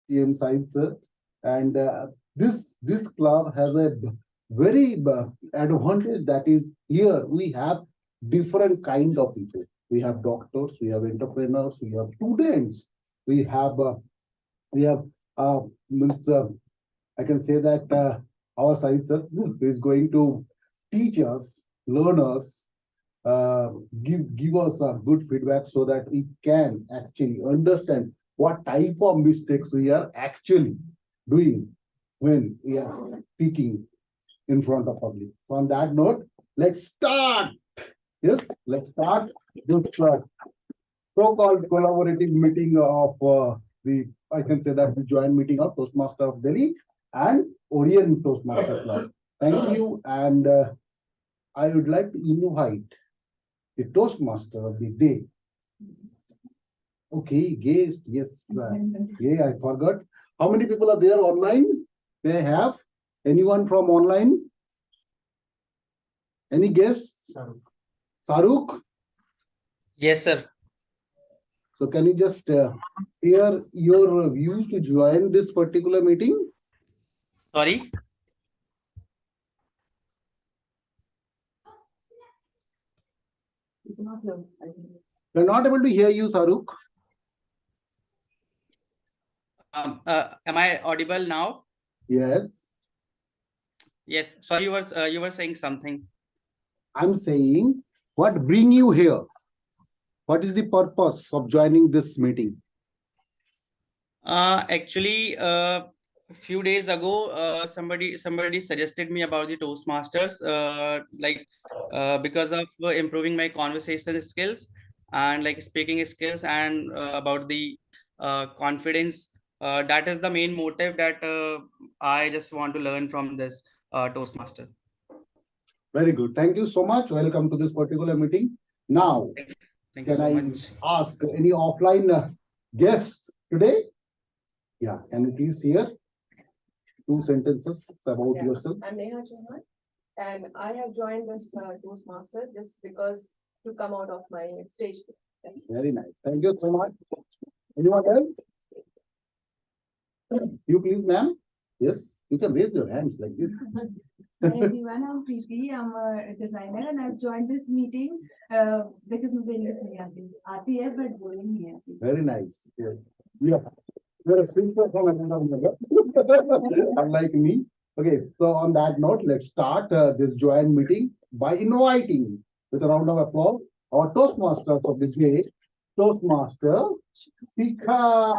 PM Sai sir, and this club has a very advantage, that is here we have different kind of people. We have doctors, we have entrepreneurs, we have students, we have we have means I can say that our science sir is going to teach us, learn us, uh, give us a good feedback so that we can actually understand what type of mistakes we are actually doing when we are speaking in front of public. So on that note, let's start. Yes, let's start this so-called collaborative meeting of the, I can say that the joint meeting of Toastmaster of Delhi and Orient Toastmaster Club. Thank you, and I would like to invite the Toastmaster of the day. Okay, guest, yes. Yeah, I forgot. How many people are there online? May I have anyone from online? Any guests? Saruk? Yes, sir. So can you just share your views to join this particular meeting? Sorry. We're not able to hear you, Saruk. Am I audible now? Yes. Yes. Sorry, you were saying something. I'm saying, what bring you here? What is the purpose of joining this meeting? Actually, a few days ago, somebody suggested me about the Toastmasters, because of improving my conversation skills and like speaking skills and about the confidence. That is the main motive that I just want to learn from this Toastmaster. Very good. Thank you so much. Welcome to this particular meeting. Now, Thank you can so I much. ask any offline guests today? Yeah, can you please share 2 sentences about yourself? I'm Neha Chauhan, and I have joined this Toastmaster just because to come out of my stage fear. Thanks. Very nice. Thank you so much. Anyone else? You please, ma'am. Yes, you can raise your hands like this. Hi everyone, I'm Preeti. I'm a designer and I've joined this meeting because मुझे English नहीं आती है but बोलनी नहीं आती. Very nice. Yeah. You're a speaker from another unlike me. Okay, so on that note, let's start this joint meeting by inviting, with a round of applause, our Toastmasters of the day, Toastmaster Sikha.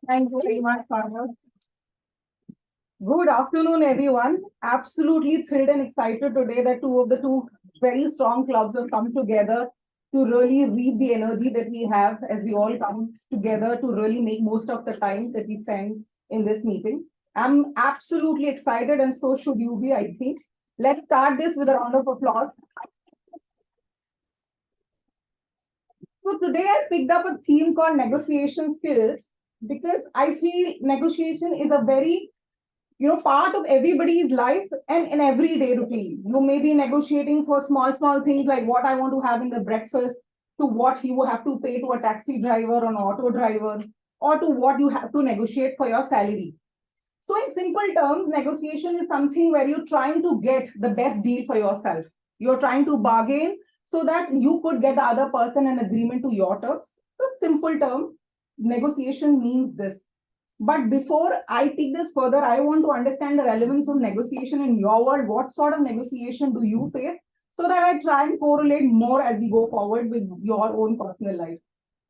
Thank you very much, Parag. Good afternoon, everyone. Absolutely thrilled and excited today that two of the two very strong clubs have come together to really reap the energy that we have as we all come together to really make most of the time that we spend in this meeting. I'm absolutely excited, and so should you be, I think. Let's start this with a round of applause. So today I picked up a theme called negotiation skills because I feel negotiation is a very part of everybody's life and an everyday routine. You may be negotiating for small things like what I want to have in the breakfast, to what you have to pay to a taxi driver or an auto driver, or to what you have to negotiate for your salary. So in simple terms, negotiation is something where you're trying to get the best deal for yourself. You're trying to bargain so that you could get the other person an agreement to your terms. The simple term, negotiation means this. But before I take this further, I want to understand the relevance of negotiation in your world. What sort of negotiation do you face? So that I try and correlate more as we go forward with your own personal life.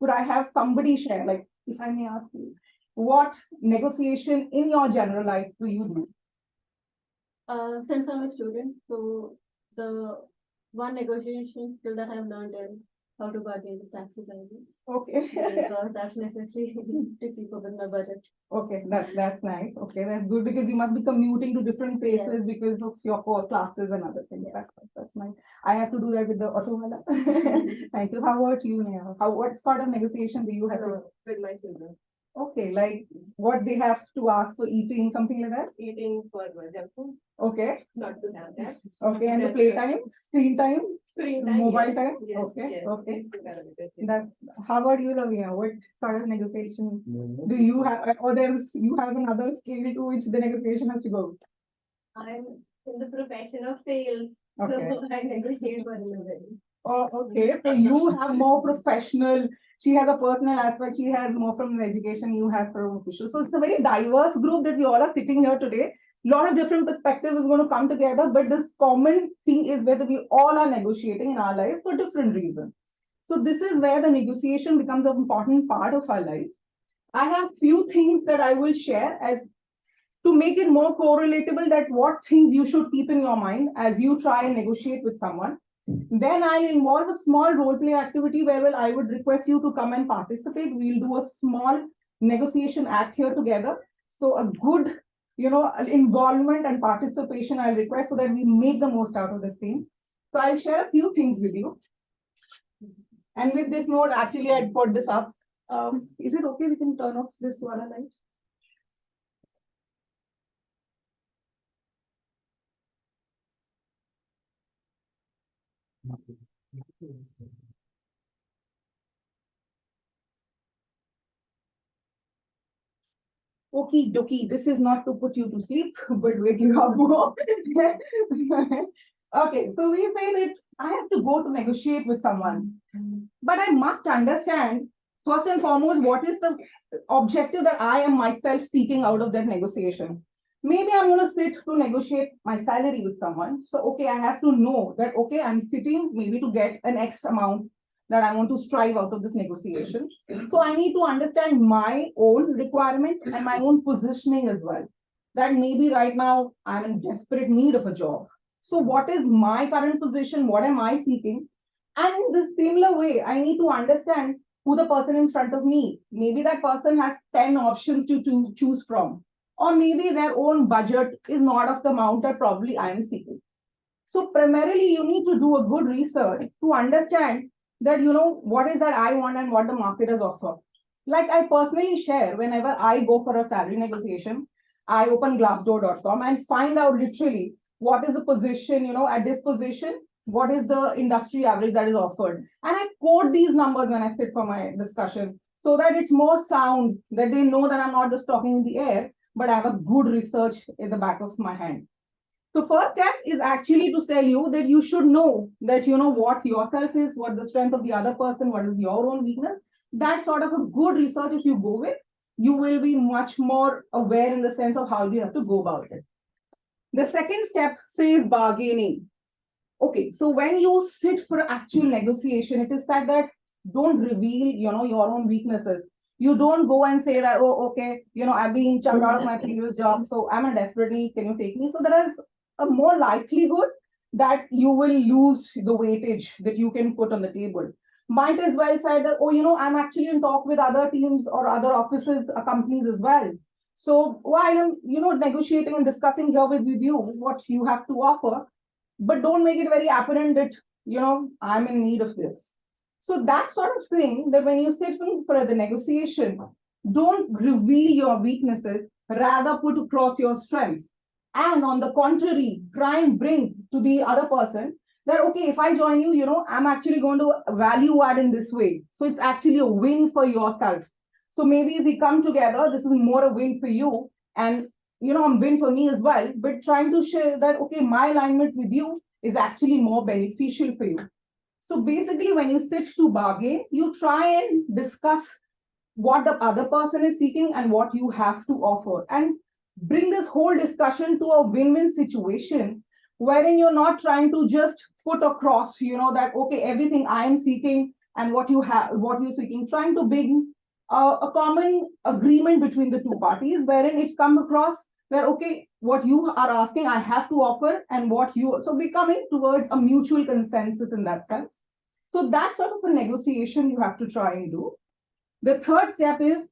Could I have somebody share, like, if I may ask you, what negotiation in your general life do you do? Since I'm a student, so the one negotiation skill that I've learned is how to bargain with taxi drivers. Okay. Because that's necessary to keep up with my budget. Okay, that's nice. Okay, that's good because you must be commuting to different places because of your core classes and other things. That's nice. I have to do that with the auto wala. Thank you. How about you, Neha? What sort of negotiation do you have? With my children. Okay, like what they have to ask for eating, something like that? Eating for junk food, Okay. not to have that. Okay. And the That's playtime, screen time, Screen time, mobile yes, time? yes, Okay. yes, Okay. these two parameters, yes. That's how about you, Lavina? What sort of negotiation do you have, or there's you have another scale to which the negotiation has to go? I'm in the profession of sales, Okay. so I negotiate for a living. Oh, okay. So you have more professional. She has a personal aspect. She has more from the education. You have from official. So it's a very diverse group that we all are sitting here today. A lot of different perspectives is going to come together, but this common thing is whether we all are negotiating in our lives for different reasons. So this is where the negotiation becomes an important part of our life. I have few things that I will share as to make it more correlatable that what things you should keep in your mind as you try and negotiate with someone. Then I'll involve a small role play activity where I would request you to come and participate. We'll do a small negotiation act here together. So a good, involvement and participation I'll request so that we make the most out of this thing. So I'll share a few things with you. And with this note, actually, I'd put this up. Is it okay we can turn off this one light? Okie dokie, this is not to put you to sleep, but wake you up more. Okay, so we say that I have to go to negotiate with someone, but I must understand first and foremost what is the objective that I am myself seeking out of that negotiation. Maybe I'm going to sit to negotiate my salary with someone. So, okay, I have to know that, okay, I'm sitting maybe to get an X amount that I want to strive out of this negotiation. So I need to understand my own requirement and my own positioning as well. That maybe right now I'm in desperate need of a job. So what is my current position? What am I seeking? And in this similar way, I need to understand who the person in front of me. Maybe that person has 10 options to choose from. Or maybe their own budget is not of the amount that probably I am seeking. So primarily you need to do a good research to understand that what is that I want and what the market has offered. Like I personally share whenever I go for a salary negotiation, I open glassdoor.com and find out literally what is the position, at this position, what is the industry average that is offered. And I quote these numbers when I sit for my discussion so that it's more sound, that they know that I'm not just talking in the air, but I have a good research in the back of my hand. So first step is actually to tell you that you should know that what yourself is, what the strength of the other person, what is your own weakness. That sort of a good research if you go with, you will be much more aware in the sense of how you have to go about it. The second step says bargaining. Okay, so when you sit for actual negotiation, it is said that don't reveal, your own weaknesses. You don't go and say that, oh, okay, I've been chucked out of my previous job, so I'm in desperate need. Can you take me? So there is a more likelihood that you will lose the weightage that you can put on the table. Might as well say that, oh, I'm actually in talk with other teams or other offices, companies as well. So while I'm, negotiating and discussing here with you what you have to offer, but don't make it very apparent that I'm in need of this. So that sort of thing, that when you sit for the negotiation, don't reveal your weaknesses, rather put across your strengths. And on the contrary, try and bring to the other person that, okay, if I join you, I'm actually going to value add in this way. So it's actually a win for yourself. So maybe if we come together, this is more a win for you, and a win for me as well, but trying to share that, okay, my alignment with you is actually more beneficial for you. So basically, when you sit to bargain, you try and discuss what the other person is seeking and what you have to offer, and bring this whole discussion to a win-win situation wherein you're not trying to just put across, that, okay, everything I am seeking and what you're seeking, trying to bring a common agreement between the two parties, wherein it come across that, okay, what you are asking, I have to offer, and so we're coming towards a mutual consensus in that sense. So that sort of a negotiation you have to try and do. The third step is,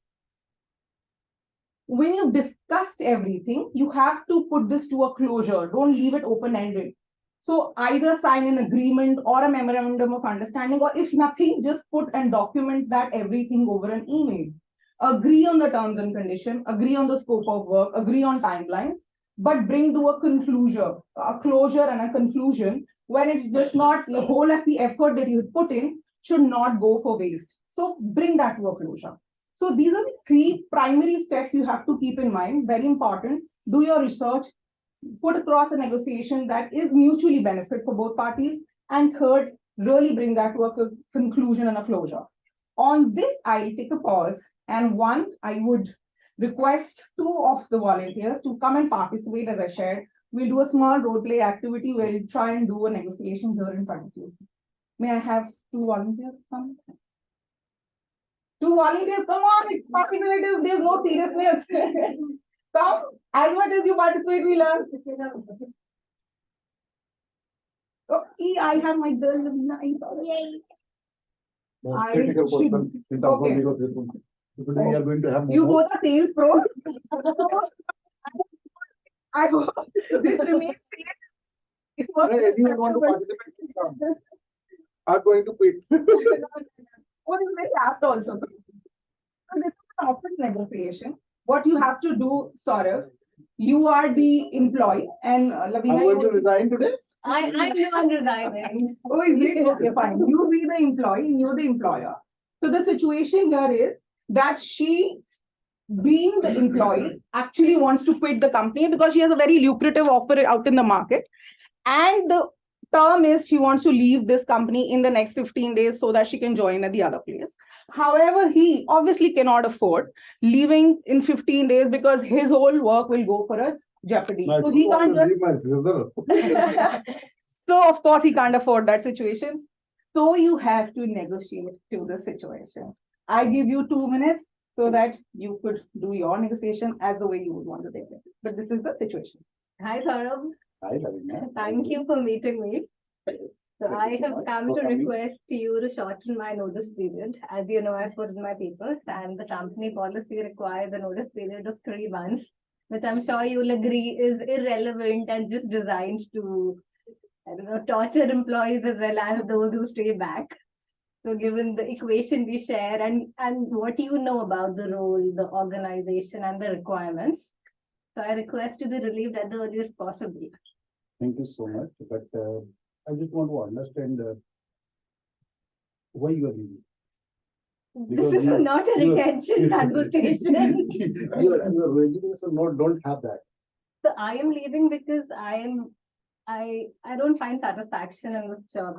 when you've discussed everything, you have to put this to a closure. Don't leave it open-ended. So either sign an agreement or a memorandum of understanding, or if nothing, just put and document that everything over an email. agree on the terms and condition, agree on the scope of work, agree on timelines, but bring to a conclusion, a closure and a conclusion when it's just not the whole of the effort that you put in should not go for waste. So bring that to a closure. So these are the three primary steps you have to keep in mind, very important. Do your research, put across a negotiation that is mutually benefit for both parties, and third, really bring that to a conclusion and a closure. On this, I'll take a pause, and one, I would request two of the volunteers to come and participate. As I shared, we'll do a small role play activity where we'll try and do a negotiation here in front of you. May I have two volunteers come? Two volunteers, come on, it's participative, there's no seriousness. Come, as much as you participate, we learn. Okay, I have my girl, Lavina. Yay. Most critical person in terms of Okay. negotiations. Today we are going to have You momos. both are sales pro. I hope this remains safe. It was Anyone want to participate? Come. I'm going to quit. What is very apt also. So this is an office negotiation. What you have to do, Saurav, you are the employee, and Lavina, I'm going to you. resign today. I'm not resigning. Oh, is it? Okay, fine. You be the employee, you're the employer. So the situation here is that she, being the employee, actually wants to quit the company because she has a very lucrative offer out in the market. And the term is she wants to leave this company in the next 15 days so that she can join at the other place. However, he obviously cannot afford leaving in 15 days because his whole work will go for a jeopardy. My So he daughter can't just leave my brother. so of course he can't afford that situation. So you have to negotiate to the situation. I give you 2 minutes so that you could do your negotiation as the way you would want to take it. But this is the situation. Hi, Saurabh. Hi, Lavina. Thank you for meeting me. So I Thank you so have much come for to coming. request you to shorten my notice period. As you know, I've put in my papers and the company policy requires a notice period of 3 months, which I'm sure you'll agree is irrelevant and just designed to, I don't know, torture employees as well as those who stay back. So given the equation we share and what you know about the role, the organization and the requirements, so I request to be relieved at the earliest possible. Thank you so much. But I just want to understand why you are leaving. This is not a retention conversation. Your resignation note don't have that. So I am leaving because I don't find satisfaction in this job.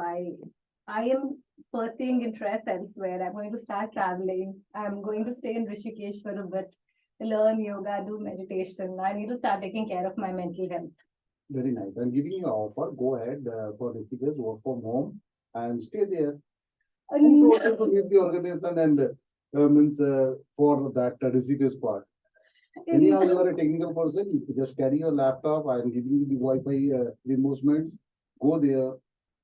I am pursuing interest elsewhere. I'm going to start traveling. I'm going to stay in Rishikesh for a bit, learn yoga, do meditation. I need to start taking care of my mental health. Very nice. I'm giving you an offer. Go ahead for Rishikesh, work from home, and stay there. Who told you to leave the organization and means for that Rishikesh part? Anyhow, you are a technical person. You just carry your laptop. I am giving you the Wi-Fi reinforcements. Go there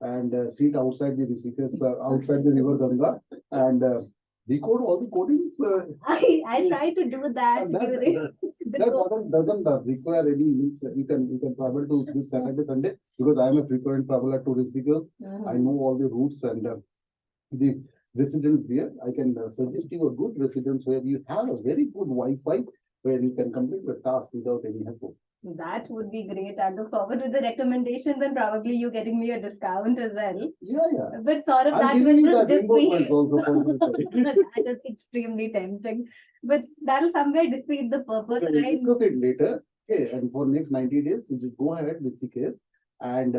and sit outside the Rishikesh, outside the river Ganga, and decode all the codings. I try to do that during the That doesn't require any means. You can travel to this Saturday Sunday because I am a frequent traveler to Rishikesh. I know all the routes and the residents there. I can suggest you a good residence where you have a very good Wi-Fi where you can complete the task without any hassle. That would be great. I look forward to the recommendations and probably you getting me a discount as well. Yeah. But sort of I'm that giving you will that just reimbursement defeat. also for That is extremely tempting. But that'll somewhere defeat the purpose. Okay, we'll discuss it later. Okay, and for next 90 days, you just go ahead with CKS and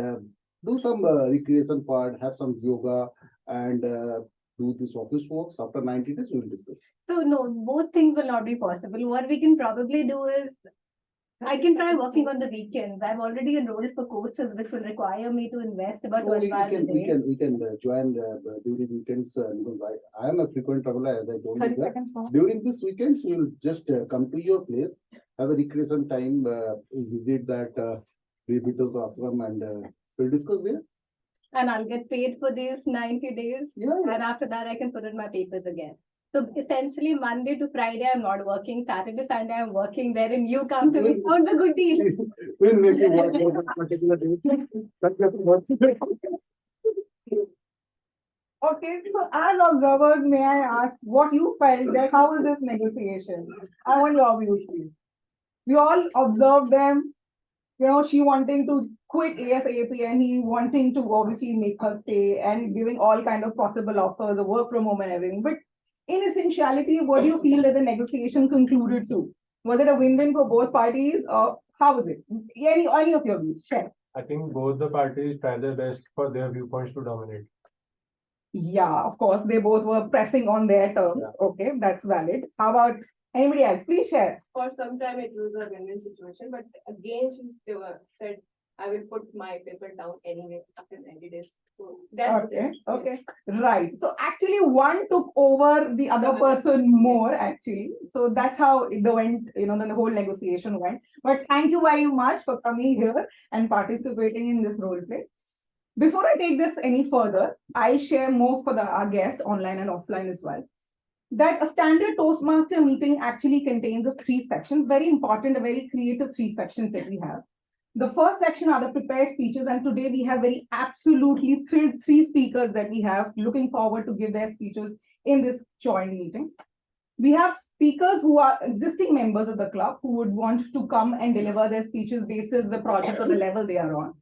do some recreation part, have some yoga and do this office works. After 90 days, we will discuss. So no, both things will not be possible. What we can probably do is I can try working on the weekends. I've already enrolled for courses which will require me to invest about No, 12 we hours a can day. join during weekends because I am a frequent traveler as I told you 30 that. seconds more. During this weekends, we will just come to your place, have a recreation time, visit that the Beatles ashram and we'll discuss there. And I'll get paid for these 90 days. Yeah. And after that, I can put in my papers again. So essentially, Monday to Friday, I'm not working. Saturday, Sunday, I'm working. Wherein you come to me. Sounds a good deal. We'll make you work for that particular day. Okay, so as observers, may I ask what you felt that how is this negotiation? I want your views, please. We all observed them, she wanting to quit ASAP and he wanting to obviously make her stay and giving all kind of possible offers, the work from home and everything. But in essentiality, what do you feel that the negotiation concluded to? Was it a win-win for both parties or how was it? Any of your views, share. I think both the parties try their best for their viewpoints to dominate. Yeah, of course, they both were pressing on their terms. Yeah. Okay, that's valid. How about anybody else? Please share. For some time it was a win-win situation, but again she still said, I will put my paper down anyway after 90 days. So that's Okay, okay, right. So actually, one took over the other other person person, more, actually. So that's how it went, the whole negotiation went. But thank you very much for coming here and participating in this role play. Before I take this any further, I share more for our guests online and offline as well. That a standard Toastmaster meeting actually contains of three sections, very important, a very creative three sections that we have. The first section are the prepared speeches, and today we have very absolutely thrilled three speakers that we have looking forward to give their speeches in this joint meeting. We have speakers who are existing members of the club who would want to come and deliver their speeches basis the project or the level they are on.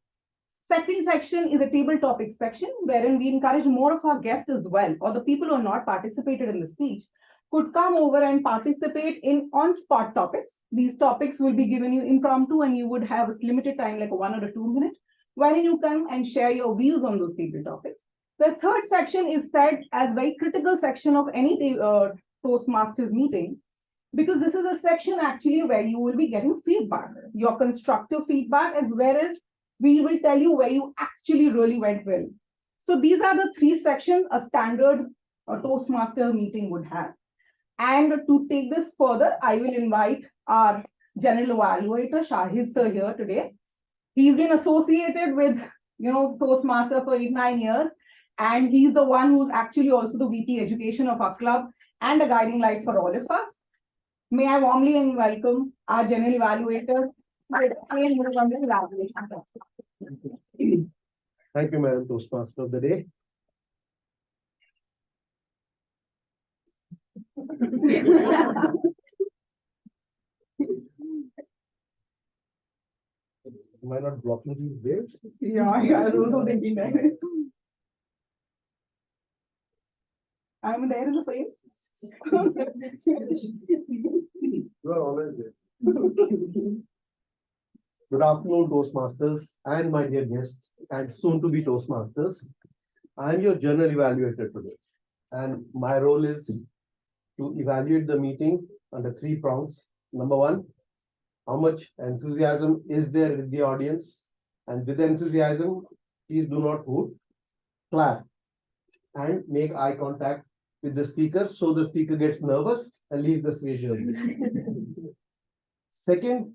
Second section is a table topic section wherein we encourage more of our guests as well, or the people who are not participated in the speech could come over and participate in on-spot topics. These topics will be given you impromptu and you would have a limited time, like a 1 or a 2 minute, wherein you come and share your views on those table topics. The third section is said as very critical section of any Toastmasters meeting, because this is a section actually where you will be getting feedback, your constructive feedback, as well as we will tell you where you actually really went well. So these are the three sections a standard Toastmaster meeting would have. And to take this further, I will invite our general evaluator, Shahid sir, here today. He's been associated with, Toastmaster for 8-9 years. And he's the one who's actually also the VP Education of our club and a guiding light for all of us. May I warmly welcome our general evaluator. Thank you, Madam Toastmaster of the day. Am I not blocking these days? Yeah, I was also thinking that. I'm there in the frame. You are always there. Good afternoon, Toastmasters, and my dear guests, and soon to be Toastmasters. I am your general evaluator today, and my role is to evaluate the meeting under three prongs. Number one, how much enthusiasm is there with the audience? And with enthusiasm, please do not hoot, clap, and make eye contact with the speaker so the speaker gets nervous and leaves the stage early. Second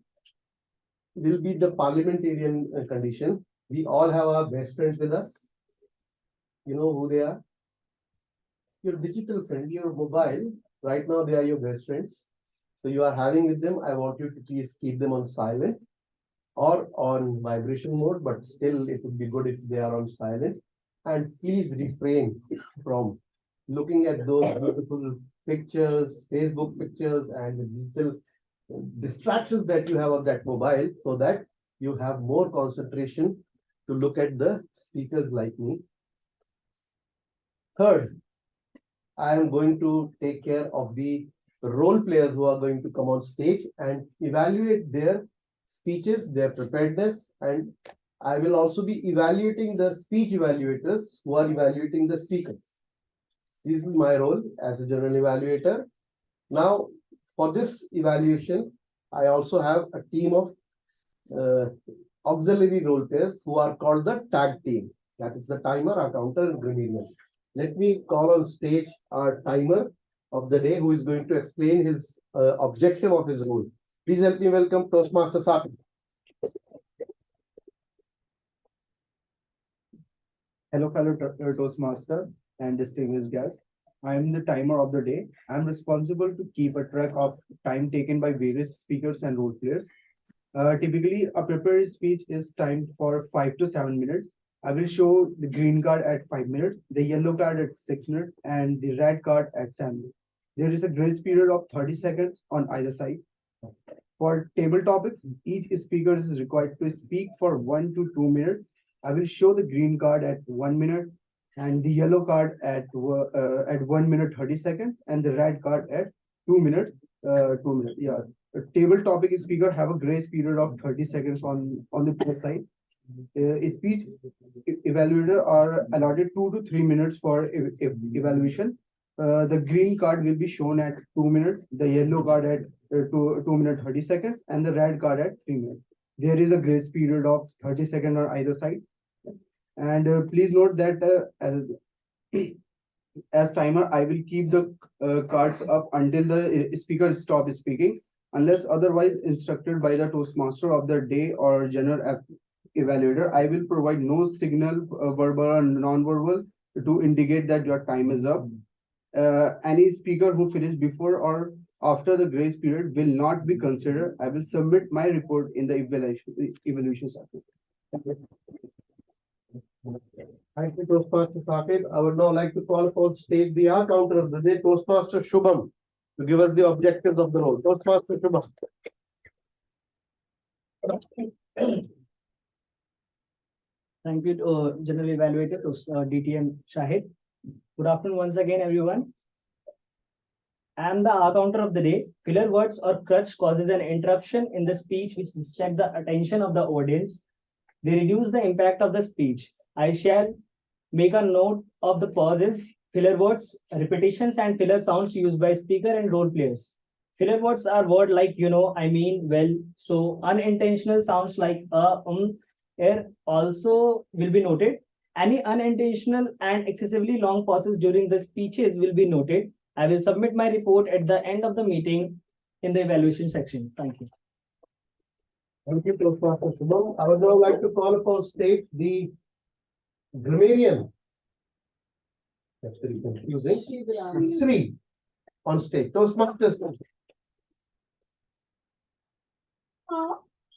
will be the parliamentarian condition. We all have our best friends with us. You know who they are? Your digital friend, your mobile. Right now, they are your best friends. So you are having with them. I want you to please keep them on silent or on vibration mode, but still it would be good if they are on silent. And please refrain from looking at those beautiful pictures, Facebook pictures, and the digital distractions that you have on that mobile, so that you have more concentration to look at the speakers like me. Third, I am going to take care of the role players who are going to come on stage and evaluate their speeches, their preparedness, and I will also be evaluating the speech evaluators who are evaluating the speakers. This is my role as a general evaluator. Now, for this evaluation, I also have a team of auxiliary role players who are called the tag team. That is the timer, accounter, and grenadier. Let me call on stage our timer of the day who is going to explain his objective of his role. Please help me welcome Toastmaster Safi. Hello, fellow Toastmasters and distinguished guests. I am the timer of the day. I am responsible to keep a track of time taken by various speakers and role players. Typically, a prepared speech is timed for 5 to 7 minutes. I will show the green card at 5 minutes, the yellow card at 6 minutes, and the red card at 7 minutes. There is a grace period of 30 seconds on either side. For table topics, each speaker is required to speak for 1 to 2 minutes. I will show the green card at 1 minute and the yellow card at 1 minute 30 seconds and the red card at 2 minutes. 2 minutes. Yeah. A table topic speaker have a grace period of 30 seconds on the both side. Speech evaluator are allotted 2 to 3 minutes for evaluation. The green card will be shown at 2 minutes, the yellow card at 2 minutes 30 seconds, and the red card at 3 minutes. There is a grace period of 30 seconds on either side. And please note that as timer, I will keep the cards up until the speaker stops speaking, unless otherwise instructed by the Toastmaster of the day or general evaluator. I will provide no signal, verbal or non-verbal, to indicate that your time is up. Any speaker who finished before or after the grace period will not be considered. I will submit my report in the evaluation section. Thank you, Toastmaster Sakib. I would now like to call upon stage the counter of the day, Toastmaster Shubham, to give us the objectives of the role. Toastmaster Shubham. Thank you, General Evaluator, DTM Shahid. Good afternoon once again, everyone. I am the counter of the day. Filler words or crutch causes an interruption in the speech which distract the attention of the audience. They reduce the impact of the speech. I shall make a note of the pauses, filler words, repetitions, and filler sounds used by speaker and role players. Filler words are words like you know, I mean, well, so. Unintentional sounds like also will be noted. Any unintentional and excessively long pauses during the speeches will be noted. I will submit my report at the end of the meeting in the evaluation section. Thank you. Thank you, Toastmaster Shubham. I would now like to call upon stage the grammarian. That's very confusing. Sri on stage. Toastmasters.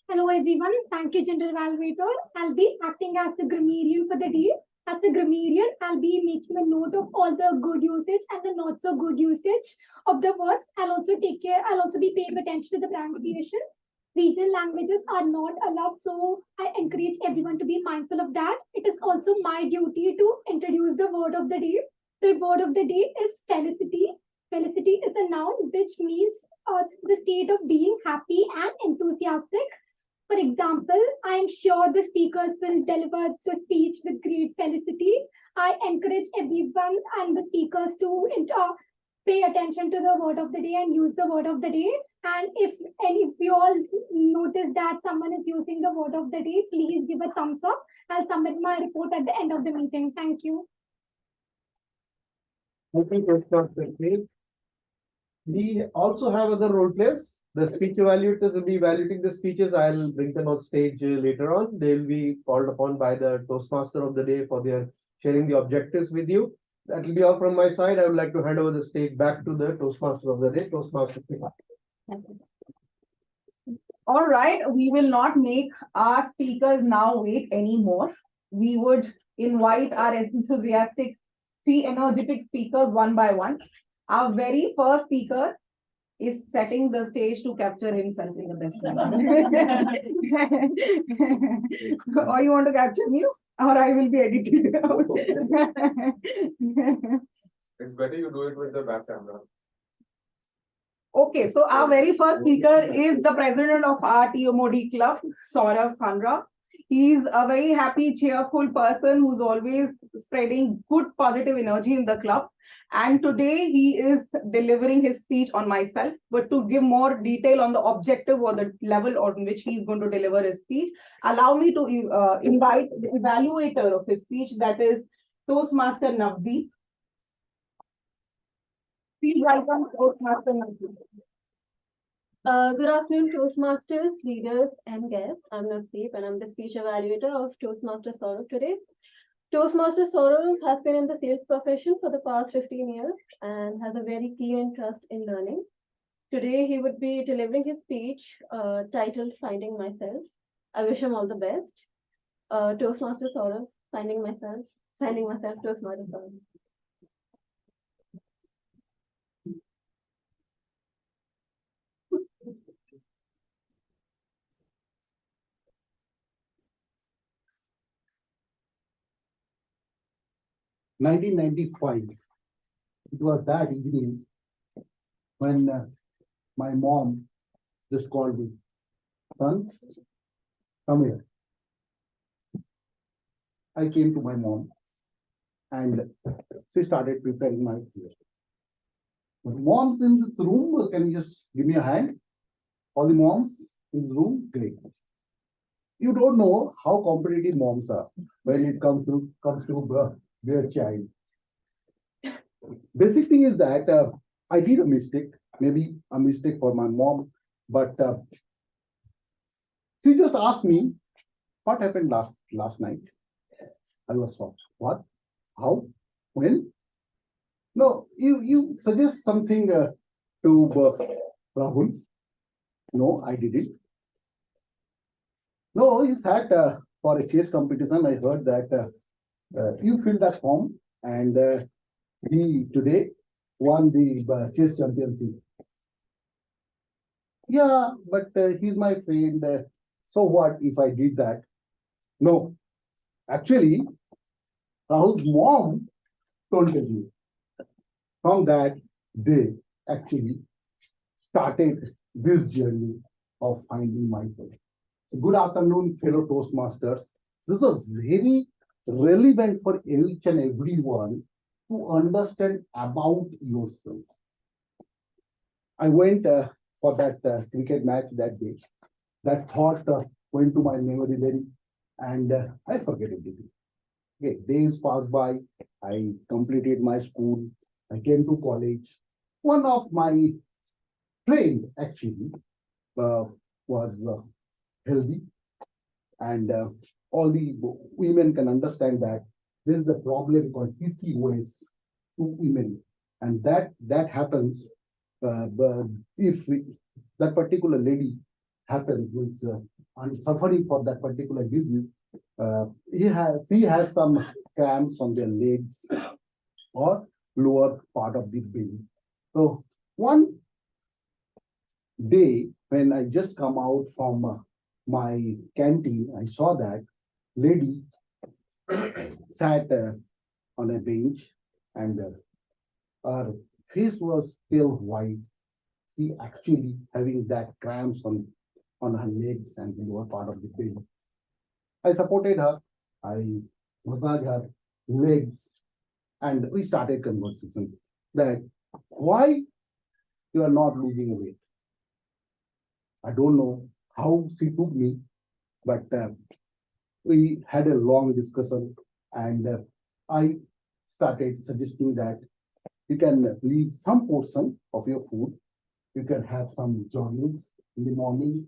Hello everyone, thank you General Evaluator. I'll be acting as the grammarian for the day. As the grammarian, I'll be making a note of all the good usage and the not so good usage of the words. I'll also be paying attention to the pronunciations. Regional languages are not allowed, so I encourage everyone to be mindful of that. It is also my duty to introduce the word of the day. The word of the day is felicity. Felicity is a noun which means the state of being happy and enthusiastic. For example, I am sure the speakers will deliver the speech with great felicity. I encourage everyone and the speakers to pay attention to the word of the day and use the word of the day. And if you all notice that someone is using the word of the day, please give a thumbs up. I'll submit my report at the end of the meeting. Thank you. We also have other role players. The speech evaluators will be evaluating the speeches. I'll bring them on stage later on. They'll be called upon by the Toastmaster of the day for their sharing the objectives with you. That will be all from my side. I would like to hand over the stage back to the Toastmaster of the day, Toastmaster. All right, we will not make our speakers now wait anymore. We would invite our enthusiastic, three energetic speakers one by one. Our very first speaker is setting the stage to capture himself in the best manner. Or you want to capture me, or I will be edited out. It's better you do it with the back camera. Okay, so our very first speaker is the president of our TMOD club, Saurav Khanra. He's a very happy, cheerful person who's always spreading good positive energy in the club. And today he is delivering his speech on myself. But to give more detail on the objective or the level on which he's going to deliver his speech, allow me to invite the evaluator of his speech, that is Toastmaster Navdeep. Please welcome Toastmaster Navdeep. Good afternoon, Toastmasters, leaders, and guests. I'm Navdeep, and I'm the speech evaluator of Toastmaster Saurav today. Toastmaster Saurav has been in the sales profession for the past 15 years and has a very keen interest in learning. Today, he would be delivering his speech titled Finding Myself. I wish him all the best. Toastmaster Saurav, signing myself to a smarter soul. Nineteen 1995. It was that evening when my mom just called me, son, come here. I came to my mom and she started preparing my food. But mom's in this room, can you just give me a hand? All the moms in this room, great. You don't know how competitive moms are when it comes to their child. Basic thing is that I did a mistake, maybe a mistake for my mom, but she just asked me what happened last night. I was shocked. What? How? When? No, you suggest something to Rahul. No, I didn't. No, he sat for a chess competition. I heard that you filled that form, and he today won the chess championship. Yeah, but he's my friend. So what if I did that? No, actually, Rahul's mom told me. From that day, actually, started this journey of finding myself. So good afternoon, fellow Toastmasters. This is very relevant for each and everyone to understand about yourself. I went for that cricket match that day. That thought went to my memory lane, and I forget everything. Okay, days passed by. I completed my school. I came to college. One of my friend actually uh, was healthy, and all the women can understand that there is a problem called PCOS to women, and that happens but if that particular lady happens with and suffering for that particular disease, she has some cramps on their legs or lower part of the belly. So one day when I just come out from my canteen, I saw that lady sat on a bench, and her face was still white. She actually having that cramps on her legs and the lower part of the belly. I supported her. I massaged her legs, and we started conversation that why you are not losing weight. I don't know how she took me, but we had a long discussion, and I started suggesting that you can leave some portion of your food. You can have some joggings in the morning,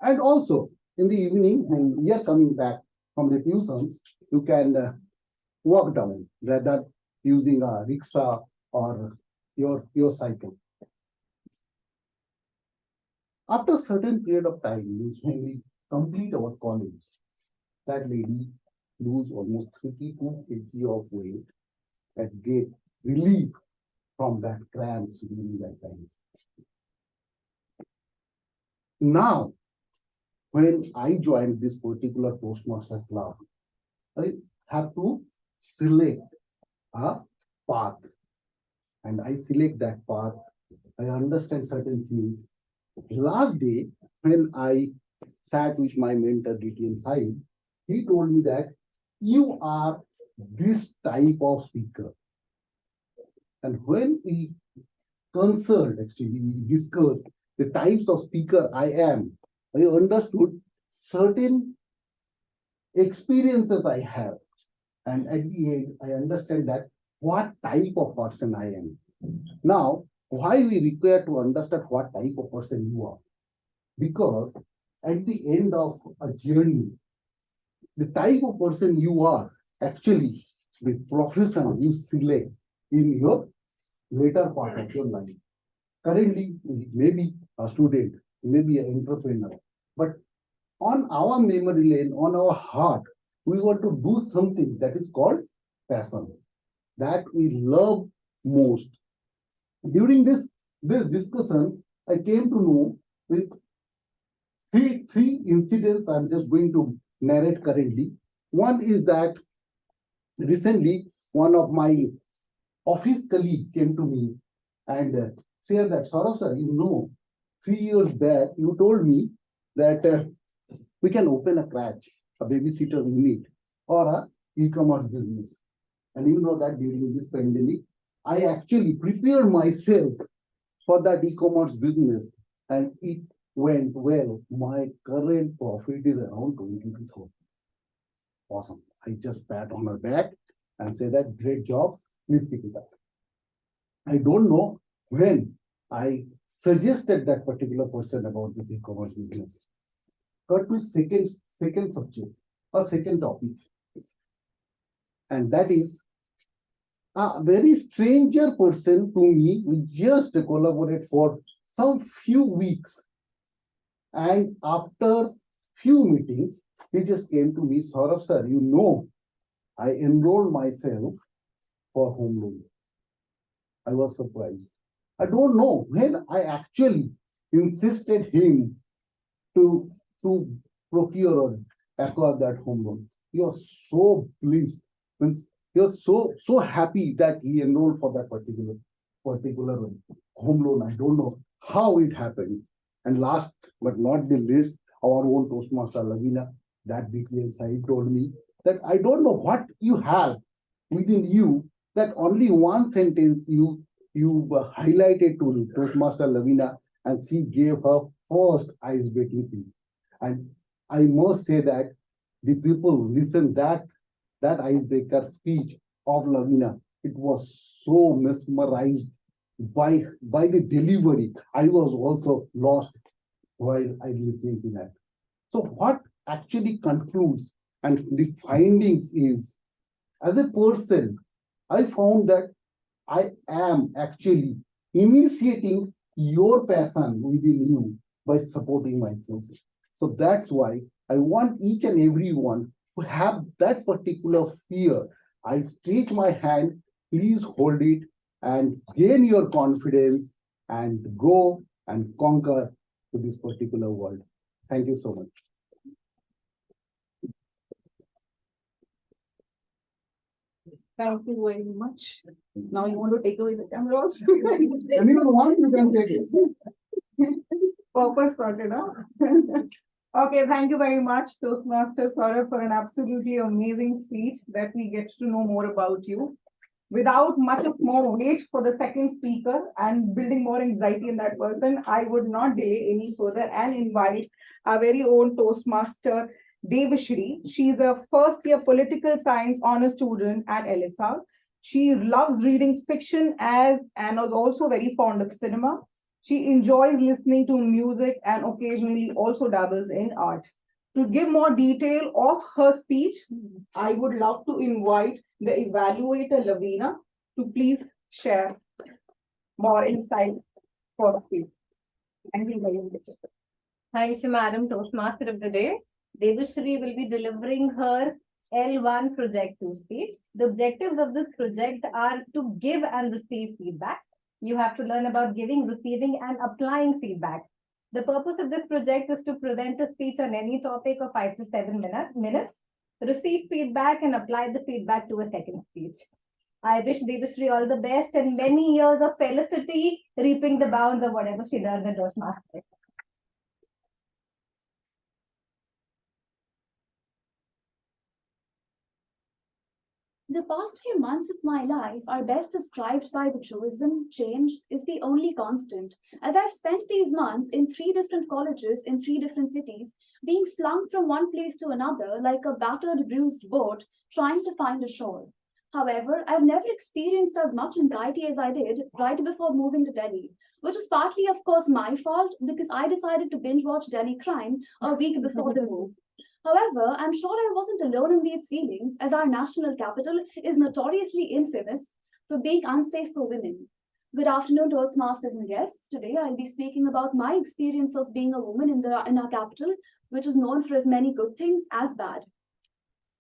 and also in the evening when we are coming back from the tuitions, you can walk down rather using a rickshaw or your cycle. After a certain period of time, means when we complete our college, that lady lose almost 32 kg of weight and get relief from that cramps during that time. Now, when I joined this particular Toastmaster club, I have to select a path, and I select that path. I understand certain things. Last day, when I sat with my mentor DTM Sahib, he told me that you are this type of speaker. And when we consult, actually, we discuss the types of speaker I am, I understood certain experiences I have. And at the end, I understand that what type of person I am. Now, why we require to understand what type of person you are? Because at the end of a journey, the type of person you are actually the profession you select in your later part of your life. Currently, maybe a student, maybe an entrepreneur, but on our memory lane, on our heart, we want to do something that is called passion, that we love most. During this discussion, I came to know with three incidents I'm just going to narrate currently. One is that recently one of my office colleague came to me and said that, Saurav sir, 3 years back you told me that we can open a crèche, a babysitter unit, or a e-commerce business. And you know that during this pandemic, I actually prepared myself for that e-commerce business, and it went well. My current profit is around 22,000. Awesome. I just pat on her back and say that great job, please keep it up. I don't know when I suggested that particular person about this e-commerce business. Got to second subject, a second topic, and that is a very stranger person to me. We just collaborate for some few weeks, and after few meetings, he just came to me, Saurav sir, I enrolled myself for home loan. I was surprised. I don't know when I actually insisted him to procure or acquire that home loan. He was so pleased. He was so happy that he enrolled for that particular home loan. I don't know how it happened. And last but not the least, our own Toastmaster Lavina, that BPL side told me that I don't know what you have within you, that only one sentence you highlighted to Toastmaster Lavina, and she gave her first ice breaking speech. And I must say that the people listen that icebreaker speech of Lavina. It was so mesmerized by the delivery. I was also lost while I listening to that. So what actually concludes and the findings is, as a person, I found that I am actually initiating your passion within you by supporting myself. So that's why I want each and everyone to have that particular fear. I stretch my hand, please hold it and gain your confidence and go and conquer to this particular world. Thank you so much. Thank you very much. Now you want to take away the camera also? Anyone want, you can take it. Purpose sorted out. Okay, thank you very much, Toastmaster Saurav, for an absolutely amazing speech that we get to know more about you. Without much of more wait for the second speaker and building more anxiety in that person, I would not delay any further and invite our very own Toastmaster Devashri. She's a first year political science honor student at LSR. She loves reading fiction and is also very fond of cinema. She enjoys listening to music and occasionally also dabbles in art. To give more detail of her speech, I would love to invite the evaluator Lavina to please share more insight for the speech. Thank you very much. Thank you, Madam Toastmaster of the Day. Devashri will be delivering her L1 Project 2 speech. The objectives of this project are to give and receive feedback. You have to learn about giving, receiving, and applying feedback. The purpose of this project is to present a speech on any topic of 5 to 7 minutes, receive feedback, and apply the feedback to a second speech. I wish Devashri all the best and many years of felicity, reaping the bounds of whatever she does in Toastmasters. The past few months of my life are best described by the truism, change is the only constant, as I've spent these months in 3 different colleges in 3 different cities, being flung from one place to another like a battered, bruised boat trying to find a shore. However, I've never experienced as much anxiety as I did right before moving to Delhi, which is partly, of course, my fault because I decided to binge watch Delhi Crime a week before the move. However, I'm sure I wasn't alone in these feelings, as our national capital is notoriously infamous for being unsafe for women. Good afternoon, Toastmasters and guests. Today, I'll be speaking about my experience of being a woman in our capital, which is known for as many good things as bad.